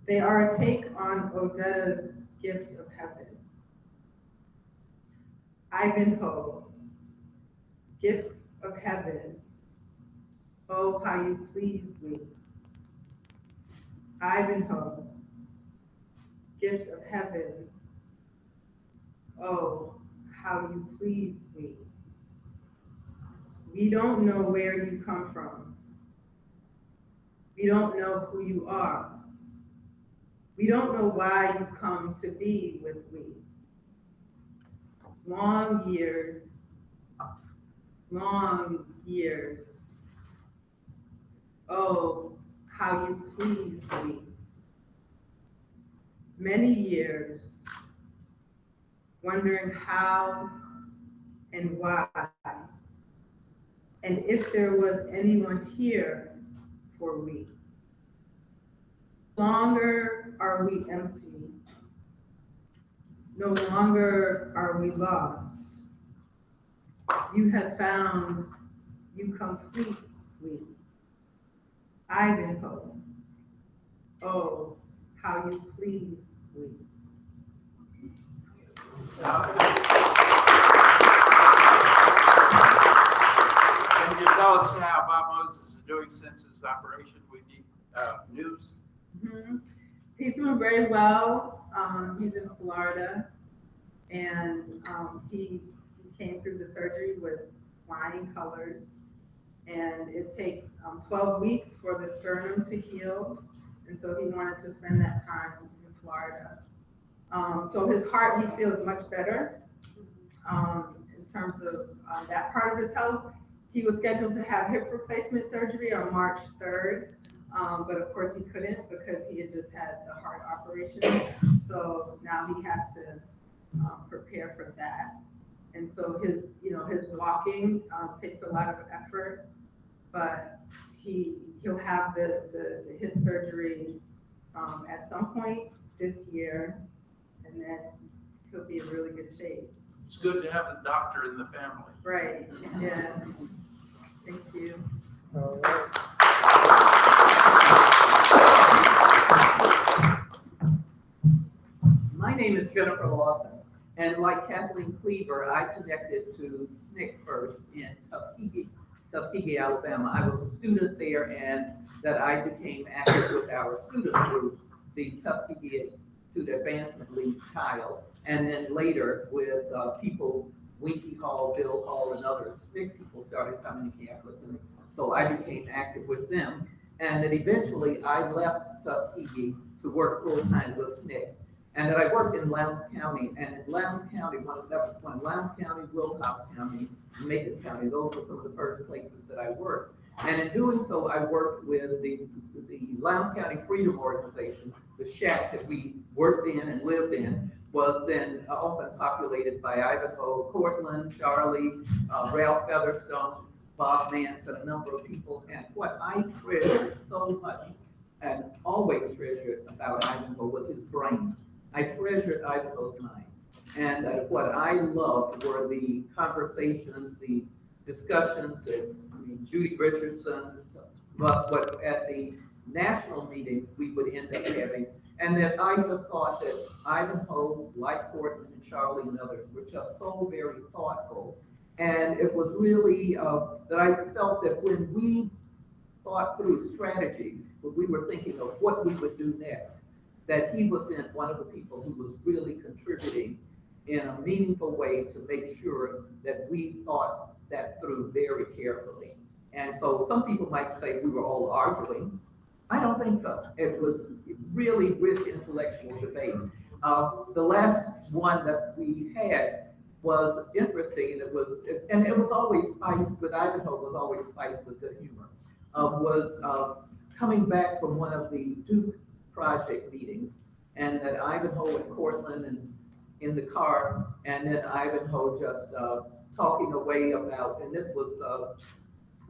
They are a take on Odetta's gift of heaven. Ivanhoe, gift of heaven, oh, how you please me. Ivanhoe, gift of heaven, oh, how you please me. We don't know where you come from. We don't know who you are. We don't know why you come to be with we. Long years, long years. Oh, how you pleased me. Many years, wondering how and why, and if there was anyone here for we. No longer are we empty. No longer are we lost. You have found you complete we. Ivanhoe. Oh, how you please we. Can you tell us how Bob Moses is doing since his operation? We need news. Mm-hmm. He's doing very well. He's in Florida, and he came through the surgery with flying colors. And it takes 12 weeks for the sternum to heal, and so he wanted to spend that time in Florida. So his heart, he feels much better in terms of that part of his health. He was scheduled to have hip replacement surgery on March 3rd, but of course he couldn't because he had just had the heart operation. So now he has to prepare for that. And so his walking takes a lot of effort, but he'll have the hip surgery at some point this year, and then he'll be in really good shape. It's good to have the doctor in the family. Right, yeah. Thank you. All right. My name is Jennifer Lawson, and like Kathleen Cleaver, I connected to SNCC first in Tuskegee, Alabama. I was a student there, and that I became active with our student group, the Tuskegee Student Advancement League TILE, and then later with people, Winky Hall, Bill Hall, and other SNCC people started coming to campus, and so I became active with them. And then eventually I left Tuskegee to work full-time with SNCC. And then I worked in Lowndes County, and in Lowndes County, Lowndes County, Wilcox County, Macon County, those were some of the first places that I worked. And in doing so, I worked with the Lowndes County Freedom Organization. The shack that we worked in and lived in was then often populated by Ivanhoe, Cortland, Charlie, Ralph Featherstone, Bob Nance, and a number of people. And what I treasured so much and always treasured about Ivanhoe was his brain. I treasured Ivanhoe's mind. And what I loved were the conversations, the discussions that Judy Richardson, what at the national meetings we would end up having. And that I just thought that Ivanhoe, like Cortland and Charlie and others, were just so very thoughtful. And it was really that I felt that when we thought through strategies, when we were thinking of what we would do next, that he was in one of the people who was really contributing in a meaningful way to make sure that we thought that through very carefully. And so some people might say we were all arguing. I don't think so. It was really rich intellectual debate. The last one that we had was interesting, and it was always spiced with Ivanhoe, was always spiced with good humor. Coming back from one of the Duke project meetings, and that Ivanhoe and Cortland and in the car, and then Ivanhoe just talking away about, and this was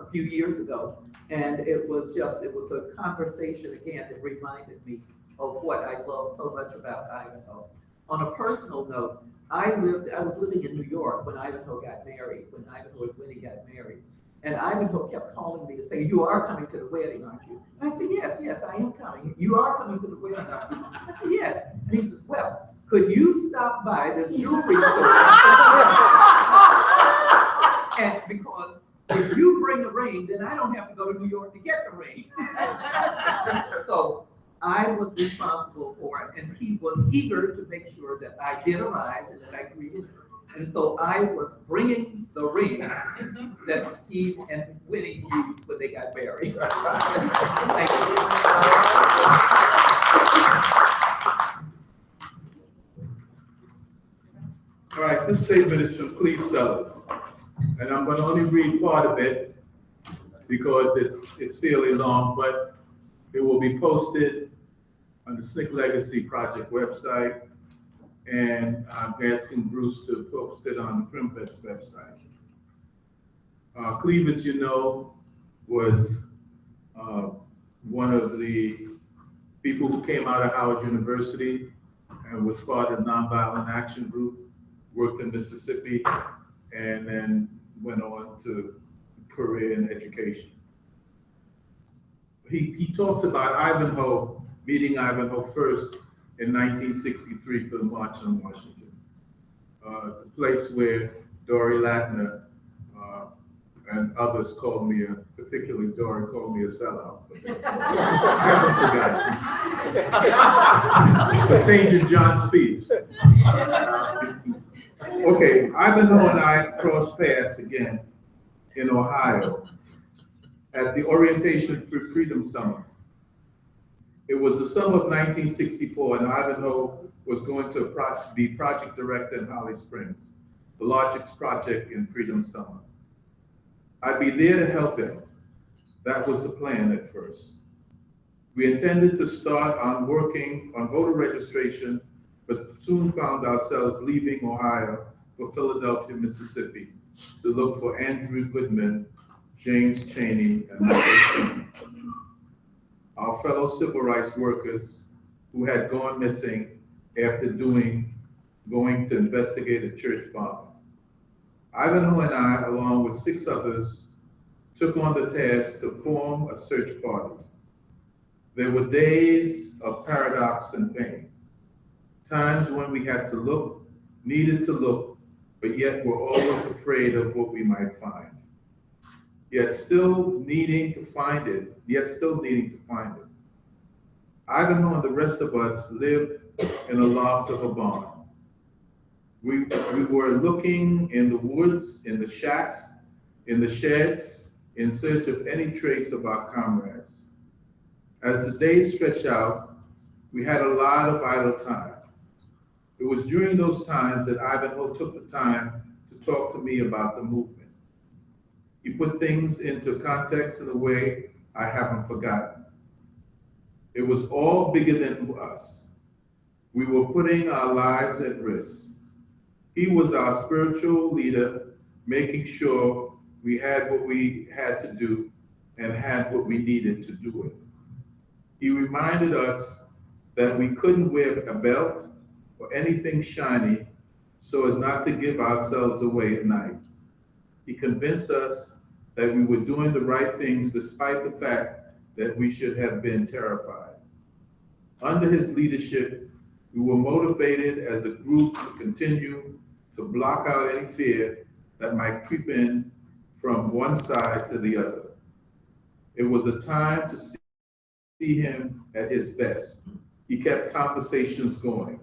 a few years ago, and it was a conversation again that reminded me of what I love so much about Ivanhoe. On a personal note, I was living in New York when Ivanhoe got married, when Ivanhoe and Winnie got married. And Ivanhoe kept calling me to say, "You are coming to the wedding, aren't you?" And I said, yes, I am coming. "You are coming to the wedding, aren't you?" I said, "Yes." And he says, "Well, could you stop by this jewelry store?" And because if you bring the ring, then I don't have to go to New York to get the ring. So I was responsible for it, and he was eager to make sure that I did arrive and that I greeted her. And so I was bringing the ring that he and Winnie used when they got married. Thank you. this statement is from Cleve Sellers, and I'm gonna only read part of it because it's fairly long, but it will be posted on the SNCC Legacy Project website, and I'm asking Bruce to post it on the Primvest website. Cleve, as you know, was one of the people who came out of Howard University and was part of Nonviolent Action Group, worked in Mississippi, and then went on to career in education. He talks about Ivanhoe, meeting Ivanhoe first in 1963 for the March on Washington, the place where Dory Latner and others called me particularly Dory called me a sellout. I haven't forgotten. For St. John's speech. Okay, Ivanhoe and I crossed paths again in Ohio at the Orientation for Freedom Summit. It was the summer of 1964, and Ivanhoe was going to be project director in Holly Springs, the largest project in Freedom Summer. I'd be there to help him. That was the plan at first. We intended to start on working on voter registration, but soon found ourselves leaving Ohio for Philadelphia, Mississippi, to look for Andrew Goodman, James Chaney, and Michael King, our fellow civil rights workers who had gone missing after going to investigate a church bombing. Ivanhoe and I, along with 6 others, took on the task to form a search party. There were days of paradox and pain, times when we had to look, needed to look, but yet were always afraid of what we might find. Yet still needing to find it. Ivanhoe and the rest of us lived in a loft of a barn. We were looking in the woods, in the shacks, in the sheds, in search of any trace of our comrades. As the days stretched out, we had a lot of idle time. It was during those times that Ivanhoe took the time to talk to me about the movement. He put things into context in a way I haven't forgotten. It was all bigger than us. We were putting our lives at risk. He was our spiritual leader, making sure we had what we had to do and had what we needed to do it. He reminded us that we couldn't wear a belt or anything shiny so as not to give ourselves away at night. He convinced us that we were doing the right things despite the fact that we should have been terrified. Under his leadership, we were motivated as a group to continue to block out any fear that might creep in from one side to the other. It was a time to see him at his best. He kept conversations going.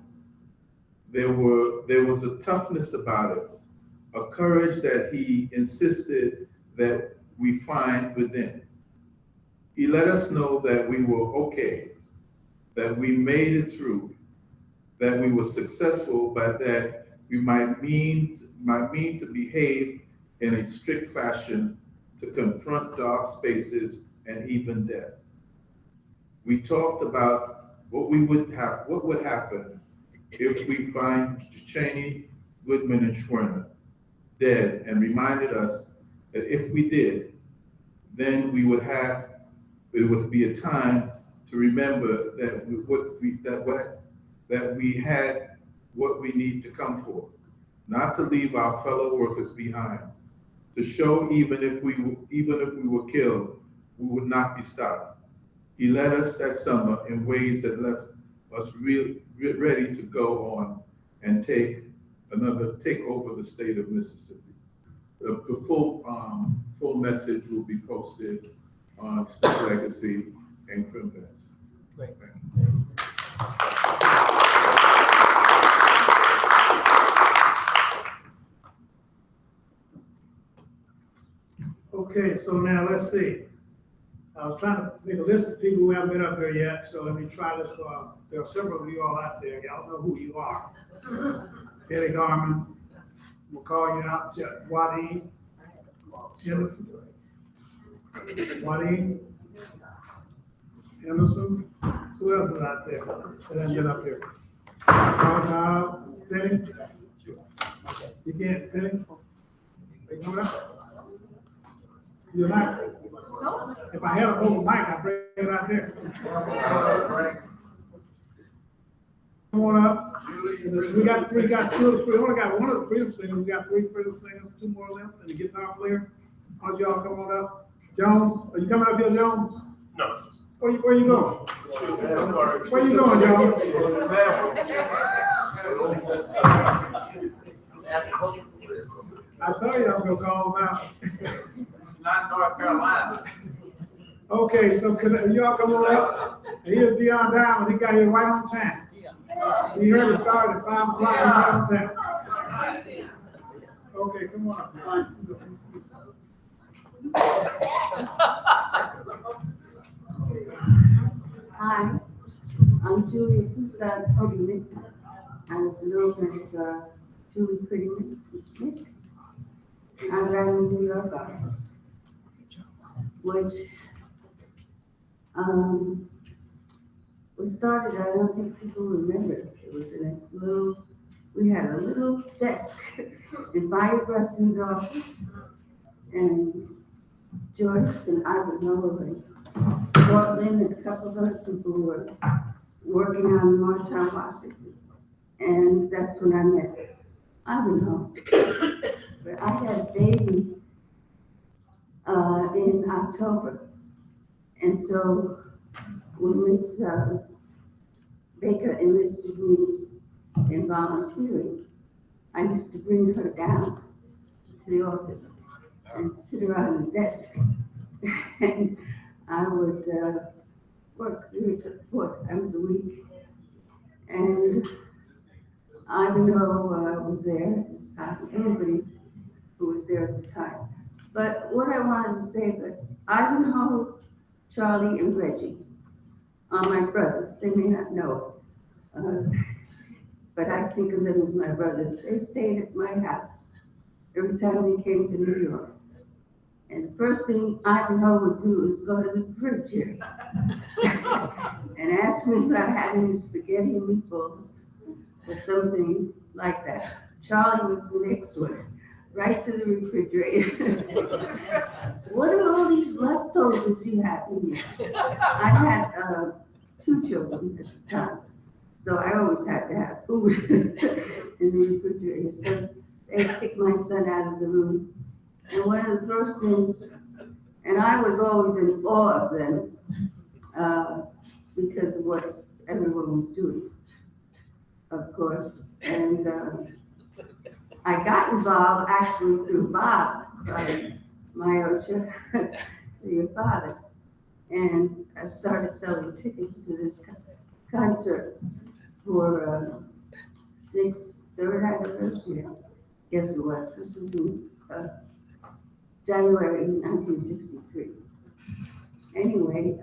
There was a toughness about it, a courage that he insisted that we find within. He let us know that we were okay, that we made it through, that we were successful, but that we might mean to behave in a strict fashion to confront dark spaces and even death. We talked about what would happen if we find Chaney, Goodman, and Schwerner dead, and reminded us that if we did, then it would be a time to remember that we had what we need to come for, not to leave our fellow workers behind, to show even if we were killed, we would not be stopped. He led us that summer in ways that left us ready to go on and take over the state of Mississippi. The full message will be posted on SNCC Legacy and Primvest. Great. Okay, so now let's see. I was trying to make a list of people who haven't been up here yet, so let me try this. There are several of you all out there. Y'all know who you are. Kelly Garman, We'll call you out, Wadeen. Henderson. Wadeen. Henderson. Who else is out there that hasn't been up here? Finney? You can't, Finney? Are you coming up? You're not? If I had a whole mic, I'd bring it out there. Come on up. We got two of the three. We only got one of the freedom singers. We got three freedom singers, two more left, and the guitar player. Why don't y'all come on up? Jones, are you coming up here, Jones? No. Where you going? Where you going, Jones? I told you I was gonna call him out. It's not North Carolina. Okay, so y'all come on up. Here's Deion Diamond. He got here right on time. He heard it start at 5 o'clock. Right on time. Okay, come on up. Hi, I'm Julia Prettyman. I was known as Julie Prettyman Smith. I ran in New York office, which was started, I don't think people remember. It was in this little, we had a little desk in Bayou Preston's office, and Joyce and I would know and Portland and a couple of other people were working on Martown, Washington. And that's when I met Ivanhoe. But I had a baby in October. And so when Miss Baker enlisted me in volunteering, I used to bring her down to the office and sit her on the desk. And I would work 3 to 4 times a week. And Ivanhoe was there, everybody who was there at the time. But what I wanted to say, that Ivanhoe, Charlie, and Reggie are my brothers. They may not know, but I think of them as my brothers. They stayed at my house every time they came to New York. And the first thing Ivanhoe would do is go to the refrigerator and ask me if I had any spaghetti and meatballs or something like that. Charlie was the next one, right to the refrigerator. What are all these leftovers you have in here? I had 2 children at the time, so I always had to have food in the refrigerator. So they kicked my son out of the room. And one of the first things, and I was always in awe of them because of what everyone was doing, of course. And I got involved actually through Bob, Myosha, your father. And I started selling tickets to this concert for 3rd anniversary, I guess it was. This was in January 1963. Anyway,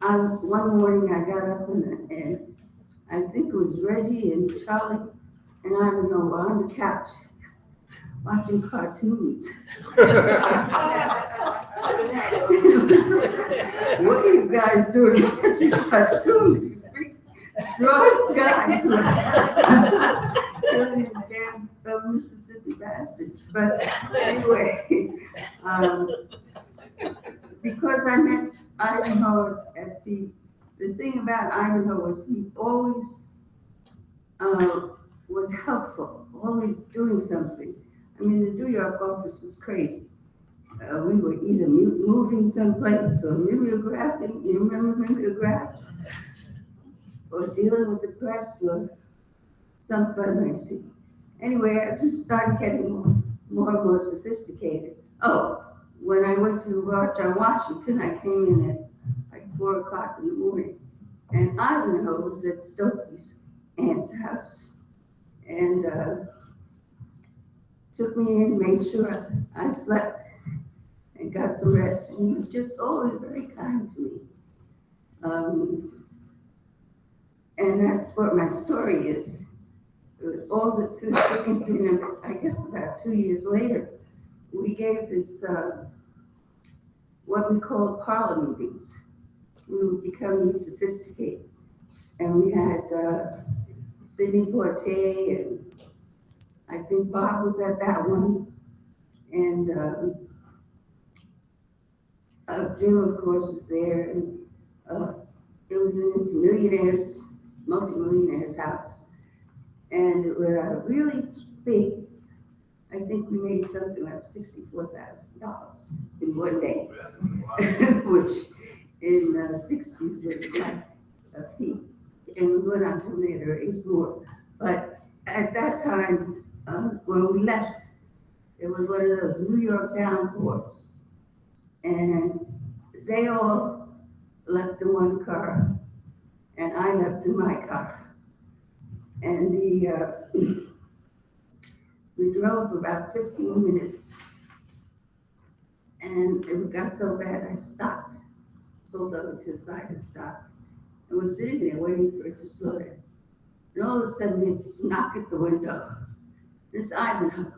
one morning I got up and I think it was Reggie and Charlie and Ivanhoe were on the couch watching cartoons. What are you guys doing watching cartoons? Drunk guys. Damn Mississippi bastards. But anyway, because I met Ivanhoe at the thing about Ivanhoe was he always was helpful, always doing something. I mean, the New York office was crazy. We were either moving someplace or mimeographing, you remember mimeographs? Or dealing with the press or some fundraising. Anyway, as we started getting more and more sophisticated. Oh, when I went to Martown, Washington, I came in at like 4 o'clock in the morning. And Ivanhoe was at Stokely's aunt's house. And took me in, made sure I slept and got some rest. And he was just always very kind to me. And that's what my story is. all the through, I guess about 2 years later, we gave this, what we call parlor meetings. We were becoming sophisticated. And we had Sidney Portier, and I think Bob was at that one. And Jim, of course, was there. And it was in this millionaire's, multi-millionaire's house. And it was really big. I think we made something like $64,000 in one day, which in the 60s was like a feat. And we went on to later raise more. But at that time, when we left, it was one of those New York downpours. And they all left in one car, and I left in my car. And we drove about 15 minutes, and it got so bad I stopped, pulled over to the side and stopped. I was sitting there waiting for it to slow down. And all of a sudden, it's knock at the window. It's Ivanhoe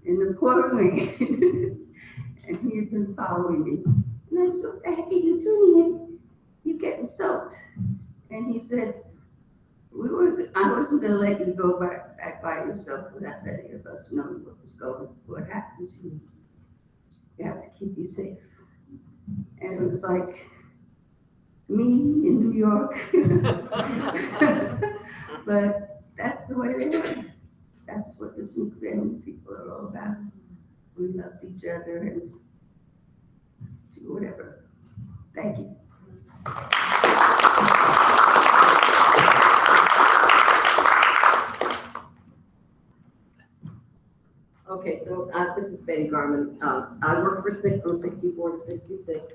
in the pouring rain. And he had been following me. And I said, what the heck are you doing? You're getting soaked. And he said, I wasn't going to let you go back by yourself without any of us knowing what happens. You have to keep you safe. And it was like me in New York. But that's the way it is. That's what the Snoop family people are all about. We love each other and do whatever. Thank you. Okay, so this is Betty Garman. I worked for SNCC from 64 to 66,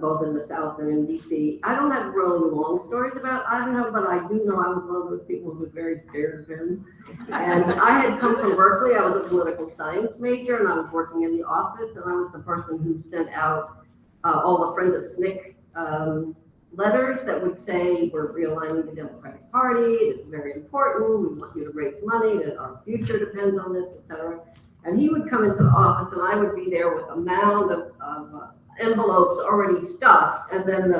both in the South and in DC. I don't have really long stories about Ivanhoe, but I do know I was one of those people who was very scared of him. And I had come from Berkeley. I was a political science major, and I was working in the office, and I was the person who sent out all the Friends of SNCC letters that would say, we're realigning the Democratic Party, it's very important, we want you to raise money, that our future depends on this, etc. And he would come into the office, and I would be there with a mound of envelopes already stuffed, and then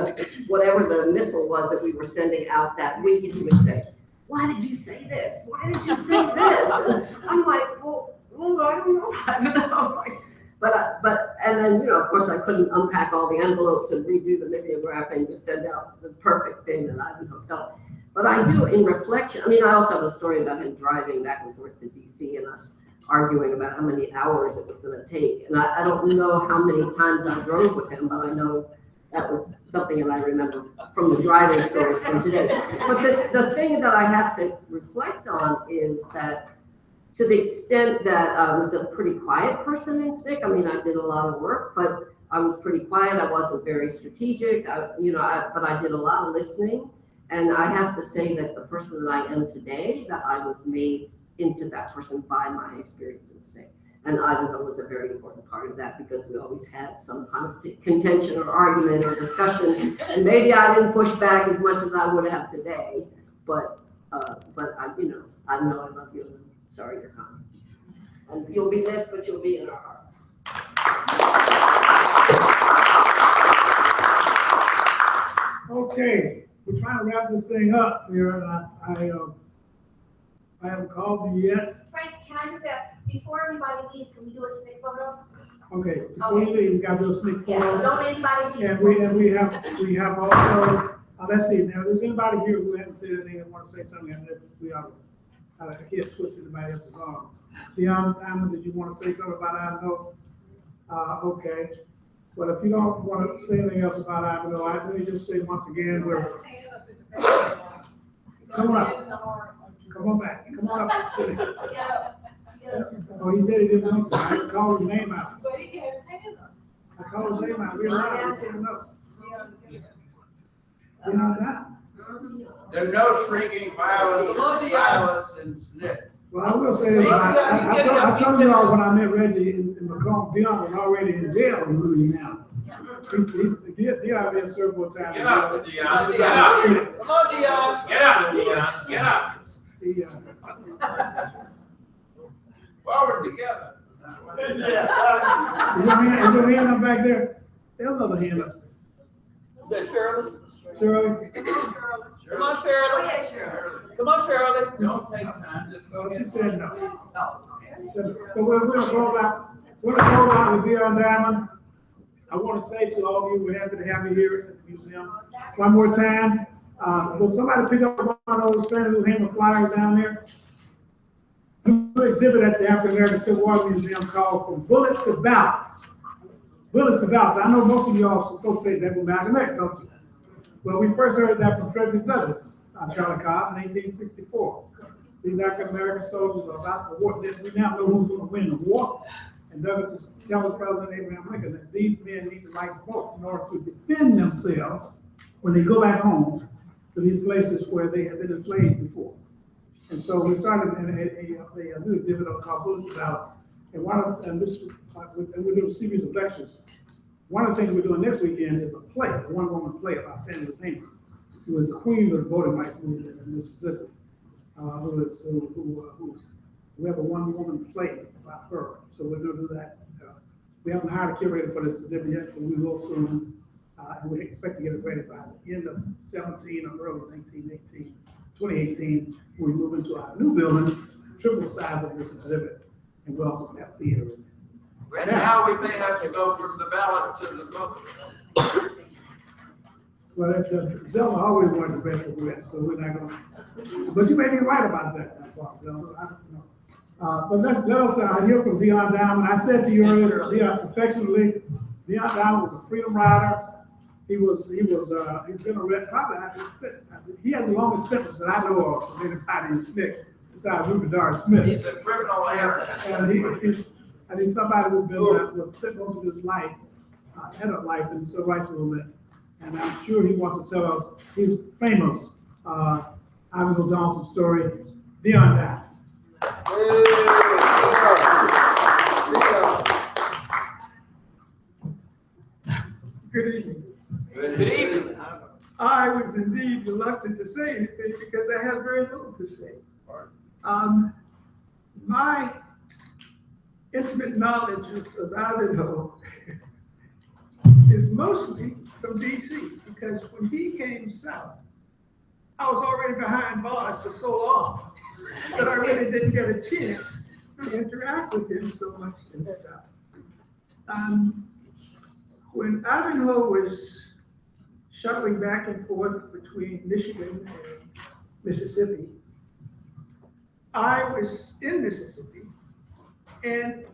whatever the missile was that we were sending out that week, and he would say, why did you say this? Why did you say this? And I'm like, well, I don't know. I don't know. But and then, of course, I couldn't unpack all the envelopes and redo the mimeograph and just send out the perfect thing that I felt. But I do, in reflection, I also have a story about him driving back and forth to DC and us arguing about how many hours it was going to take. And I don't know how many times I drove with him, but I know that was something that I remember from the driving stories from today. But the thing that I have to reflect on is that to the extent that I was a pretty quiet person in SNCC, I did a lot of work, but I was pretty quiet. I wasn't very strategic, but I did a lot of listening. And I have to say that the person that I am today, that I was made into that person by my experience in SNCC. And Ivanhoe was a very important part of that because we always had some kind of contention or argument or discussion. And maybe I didn't push back as much as I would have today, but I know I love you. Sorry you're coming. And you'll be missed, but you'll be in our hearts. Okay, we're trying to wrap this thing up here, and I haven't called you yet. Frank, can I just ask, before everybody leaves, can we do a SNCC photo? Okay, before you leave, we got to do a sneak Yeah, so don't anybody leave. And we have also, let's see, now, there's anybody here who hasn't said anything and want to say something, and we are, I can't twist anybody else's arm. Dion, did you want to say something about Ivanhoe? Okay. Well, if you don't want to say anything else about Ivanhoe, let me just say once again, come on up. Come on back. Come on up. Oh, he said he didn't want to. I called his name out. But he had his hand up. I called his name out real loud. He said no. You know that? There's no shrinking violence in SNCC. Well, I will say this, I told you all when I met Reggie in Macomb, Dion was already in jail in Louisiana. Dion been served more time. Get out, Dion. Get out. Come on, Dion. Get out, Dion. Get out. the, Well, we're together. is your hand up back there? There's another hand up. Is that Shirley? Shirley? Come on, Shirley. Come on, Shirley. Don't take time, just go. She said no. So we're gonna close out, with Dion Diamond. I want to say to all of you, we're happy to have you here at the museum. One more time, will somebody pick up one of those friends who hang the flyers down there? New exhibit at the African American Civil War Museum called From Bullets to Ballots. Bullets to Ballots. I know most of y'all associate that with Malcolm X, don't you? Well, we first heard that from Frederick Douglass on Charlie Cobb in 1864. These African American soldiers are about the war. We now know who's going to win the war. And Douglas is telling President Abraham Lincoln that these men need to write a book in order to defend themselves when they go back home to these places where they have been enslaved before. And so we started a new exhibit called Bullets to Ballots. And we're doing a series of lectures. One of the things we're doing next weekend is a play, a one-woman play about Fannie Lou Hamer, who is the queen of the voting rights movement in Mississippi. We have a one-woman play about her, so we're going to do that. We haven't hired a curator for this exhibit yet, but we will soon. And we expect to get it ready by the end of 17 or early 2018, when we move into our new building, triple the size of this exhibit, and we'll also have theater. Right now, we may have to go from the ballot to the vote. Well, Zelma always wanted the best for West, so we're not going to. But you may be right about that, Zelma. I don't know. But let us hear from Dion Diamond. I said to you earlier, Dion, affectionately, Dion Diamond was a freedom rider. He's been arrested. Probably, he has the longest sentence that I know of from anybody in SNCC besides Rupert Doris Smith. He's a criminal error. And he's somebody who's been spent most of his life, head of life in the civil rights movement. And I'm sure he wants to tell us his famous Ivanhoe Johnson story, Dion Diamond. Good evening. Good evening. I was indeed reluctant to say anything because I have very little to say. My intimate knowledge of Ivanhoe is mostly from DC, because when he came south, I was already behind bars for so long that I really didn't get a chance to interact with him so much in the south. When Ivanhoe was shuttling back and forth between Michigan and Mississippi, I was in Mississippi, and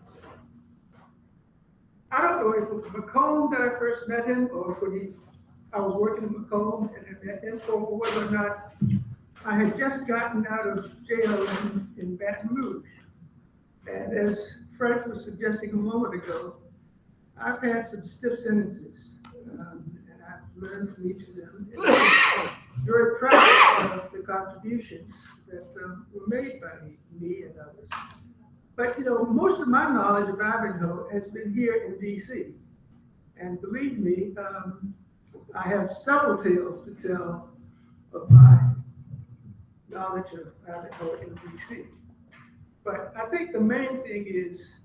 I don't know if it was Macomb that I first met him, or when I was working in Macomb and I met him, or whether or not I had just gotten out of jail in Baton Rouge. And as Frank was suggesting a moment ago, I've had some stiff sentences, and I've learned from each of them. And I'm very proud of the contributions that were made by me and others. But, you know, most of my knowledge of Ivanhoe has been here in DC. And believe me, I have several tales to tell of my knowledge of Ivanhoe in DC. But I think the main thing is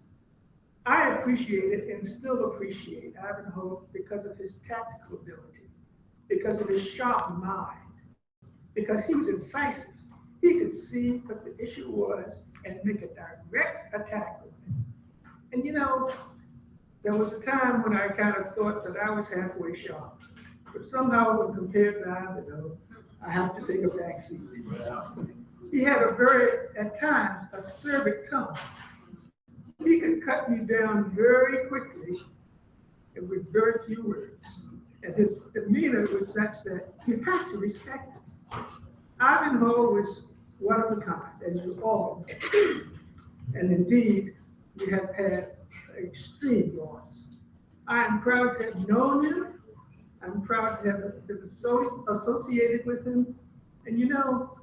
I appreciate it and still appreciate Ivanhoe because of his tactical ability, because of his sharp mind, because he was incisive. He could see what the issue was and make a direct attack on it. And you know, there was a time when I kind of thought that I was halfway sharp, but somehow when compared to Ivanhoe, I have to take a back seat. He had a very, at times, acerbic tongue. He could cut you down very quickly and with very few words. And his demeanor was such that you have to respect it. Ivanhoe was one of a kind, as you all know. And indeed, we have had extreme loss. I am proud to have known him. I'm proud to have been associated with him. And you know,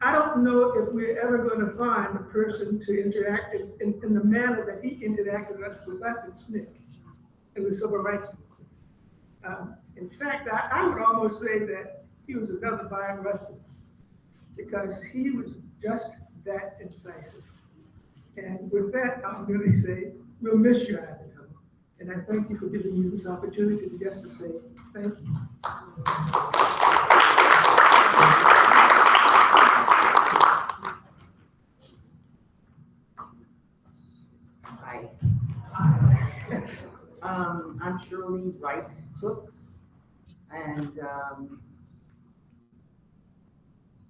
I don't know if we're ever going to find a person to interact in the manner that he interacted with us at SNCC in the civil rights movement. In fact, I would almost say that he was another Byron Russell, because he was just that incisive. And with that, I'm going to say, we'll miss you, Ivanhoe. And I thank you for giving me this opportunity just to say thank you. Hi. I'm Shirley Wright Cooks, and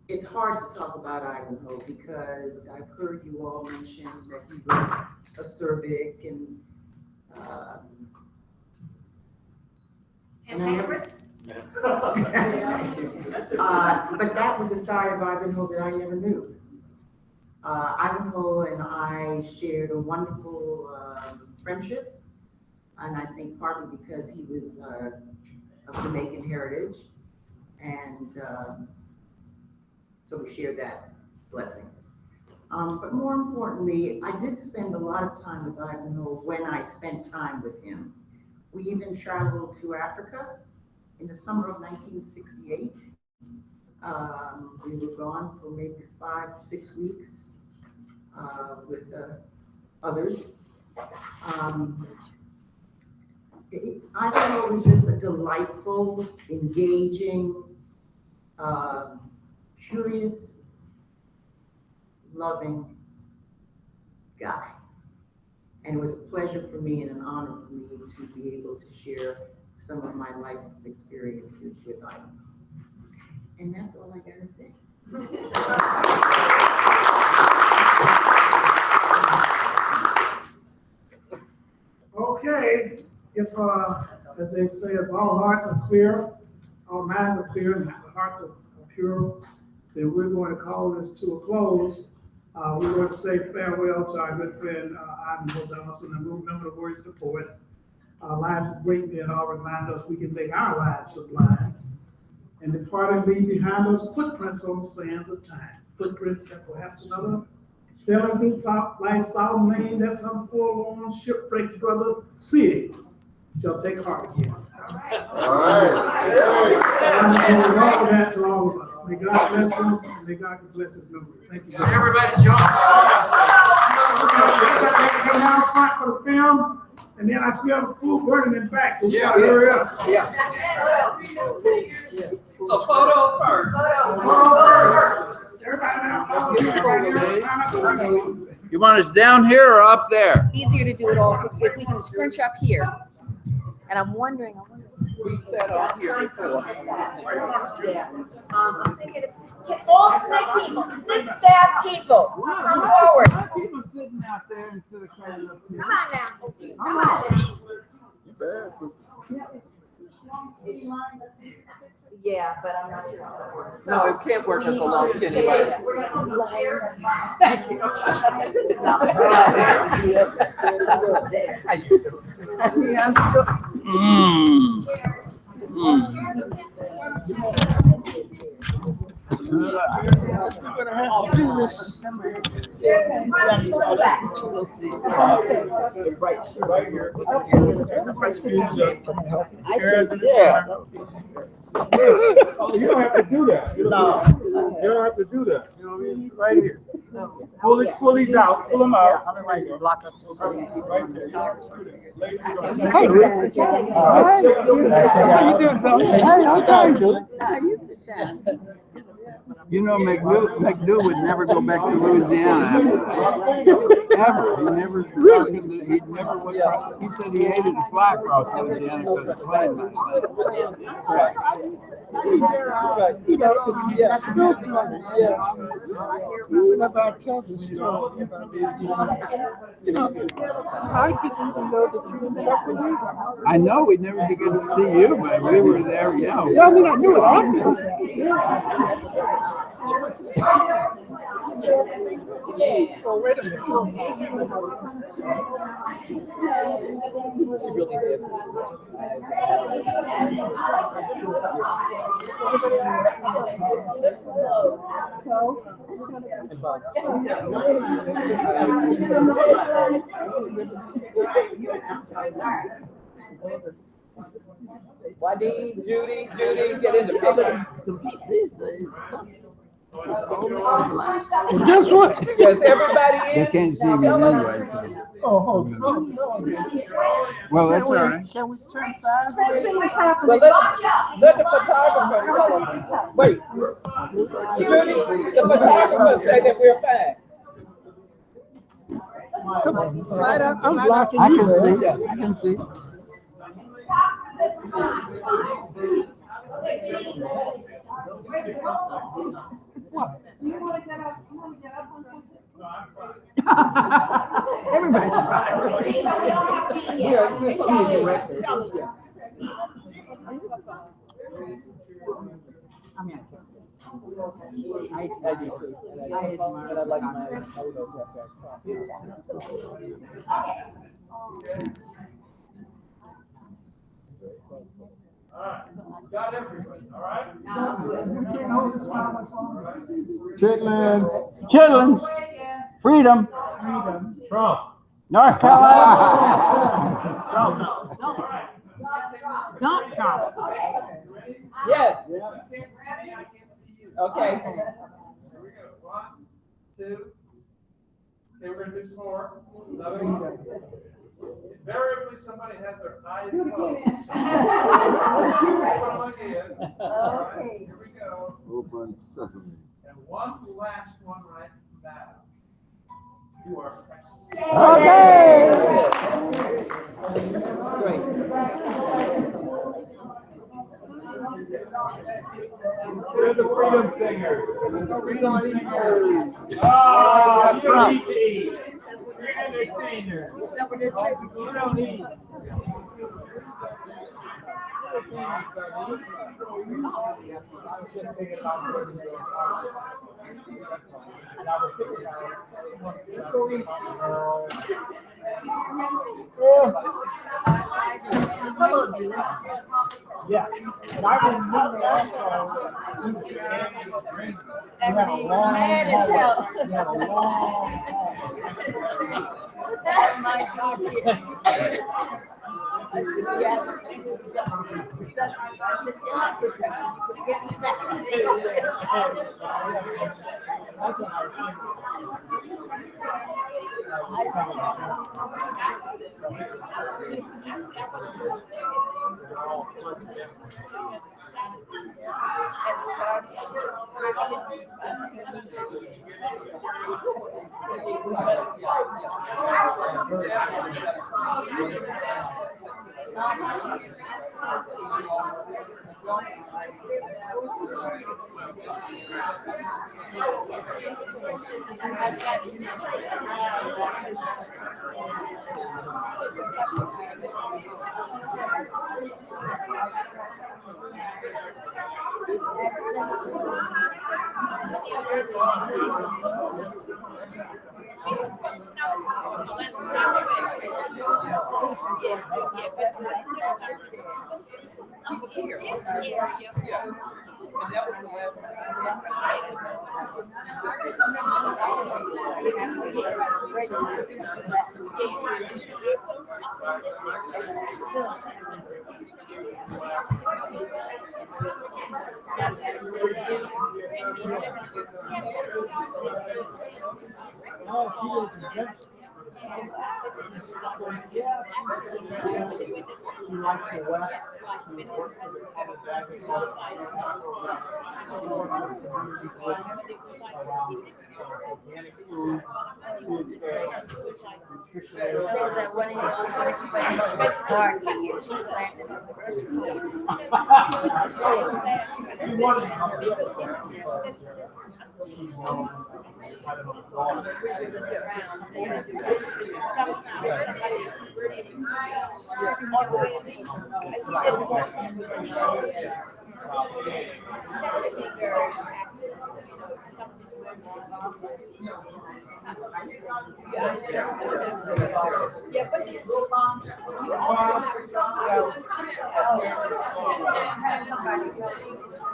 it's hard to talk about Ivanhoe because I've heard you all mention that he was acerbic and Pancreas? But that was a side of Ivanhoe that I never knew. Ivanhoe and I shared a wonderful friendship, and I think partly because he was of Jamaican heritage, and so we shared that blessing. But more importantly, I did spend a lot of time with Ivanhoe when I spent time with him. We even traveled to Africa in the summer of 1968. We were gone for maybe 5 to 6 weeks with others. Ivanhoe was just a delightful, engaging, curious, loving guy. And it was a pleasure for me and an honor for me to be able to share some of my life experiences with him. And that's all I gotta say. Okay, if, as they say, if all hearts are clear, all minds are clear, and the hearts are pure, then we're going to call this to a close. We're going to say farewell to our good friend, Ivanhoe Johnson, and we'll remember the words of the poet. Lives of great men all remind us we can make our lives sublime. And departing leave behind us footprints on the sands of time. Footprints that perhaps another sailing through life's solemn lane, that some forlorn shipwrecked brother seeing shall take heart again. All right. And all that to all of us. May God bless him, and may God bless his memory. Thank you. Everybody jump. Come out front for the film, and then I smell the food burning in back, so we gotta hurry up. So photo first. You want us down here or up there? Easier to do it all, if we can scrunch up here. And I'm wondering. We sat on here before. Yeah. I'm thinking, can all SNCC people, SNCC staff people, come forward. People sitting out there instead of coming up here. Come on now. Come on. Yeah, but I'm not sure. No, it can't work as a long skinny leg. Thank you. We're gonna have to do this. We'll see. Right here. Can I help you? Yeah. Oh, you don't have to do that. You don't have to do that. You know what I mean? Right here. Pull these out. Pull them out. Otherwise, you block up the screen. Right there. Hey, how you doing, son? Hey, how you doing? You sit down. You know, McDo would never go back to Louisiana ever. He never went. He said he hated to fly across Louisiana because the plane might You know, it's still funny. Yeah. Whenever I tell the story about this, you know, I didn't even know that you and Chuck were leaving. I know we never did get to see you, but we were there. Yeah. Yeah, I mean, I knew it obviously. Yeah. Oh, wait a minute. Wadeen, Judy, get in the picture. These days. Guess what? Yes, everybody They in? can't see me anyway. So. Oh, Well, that's all right. Can we turn sides? Well, let the photographer tell us. Wait. Judy, the photographer said that we're fine. Come on, slide up. I'm blocking I you. can see. man. I can see. Everybody. I do too. And I like my. Got everybody, all right? Chitlins. Chitlins. Freedom. Trump. North Carolina. Don't Trump. Yes. Okay. Here we go. 1, 2. Okay, we're gonna do some more. Another one. Invariably, somebody has their eyes closed. This one again. All right, here we go. Open sesame. And one last one right now. You are excellent. Great. We're the freedom singers. Freedom singers. Oh, you don't need to eat. You're entertainers. You don't eat. Yeah, and I remember also. Everybody's mad as hell. That's my job here. I said, yeah.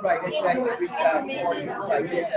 Right, it's like we got more like this.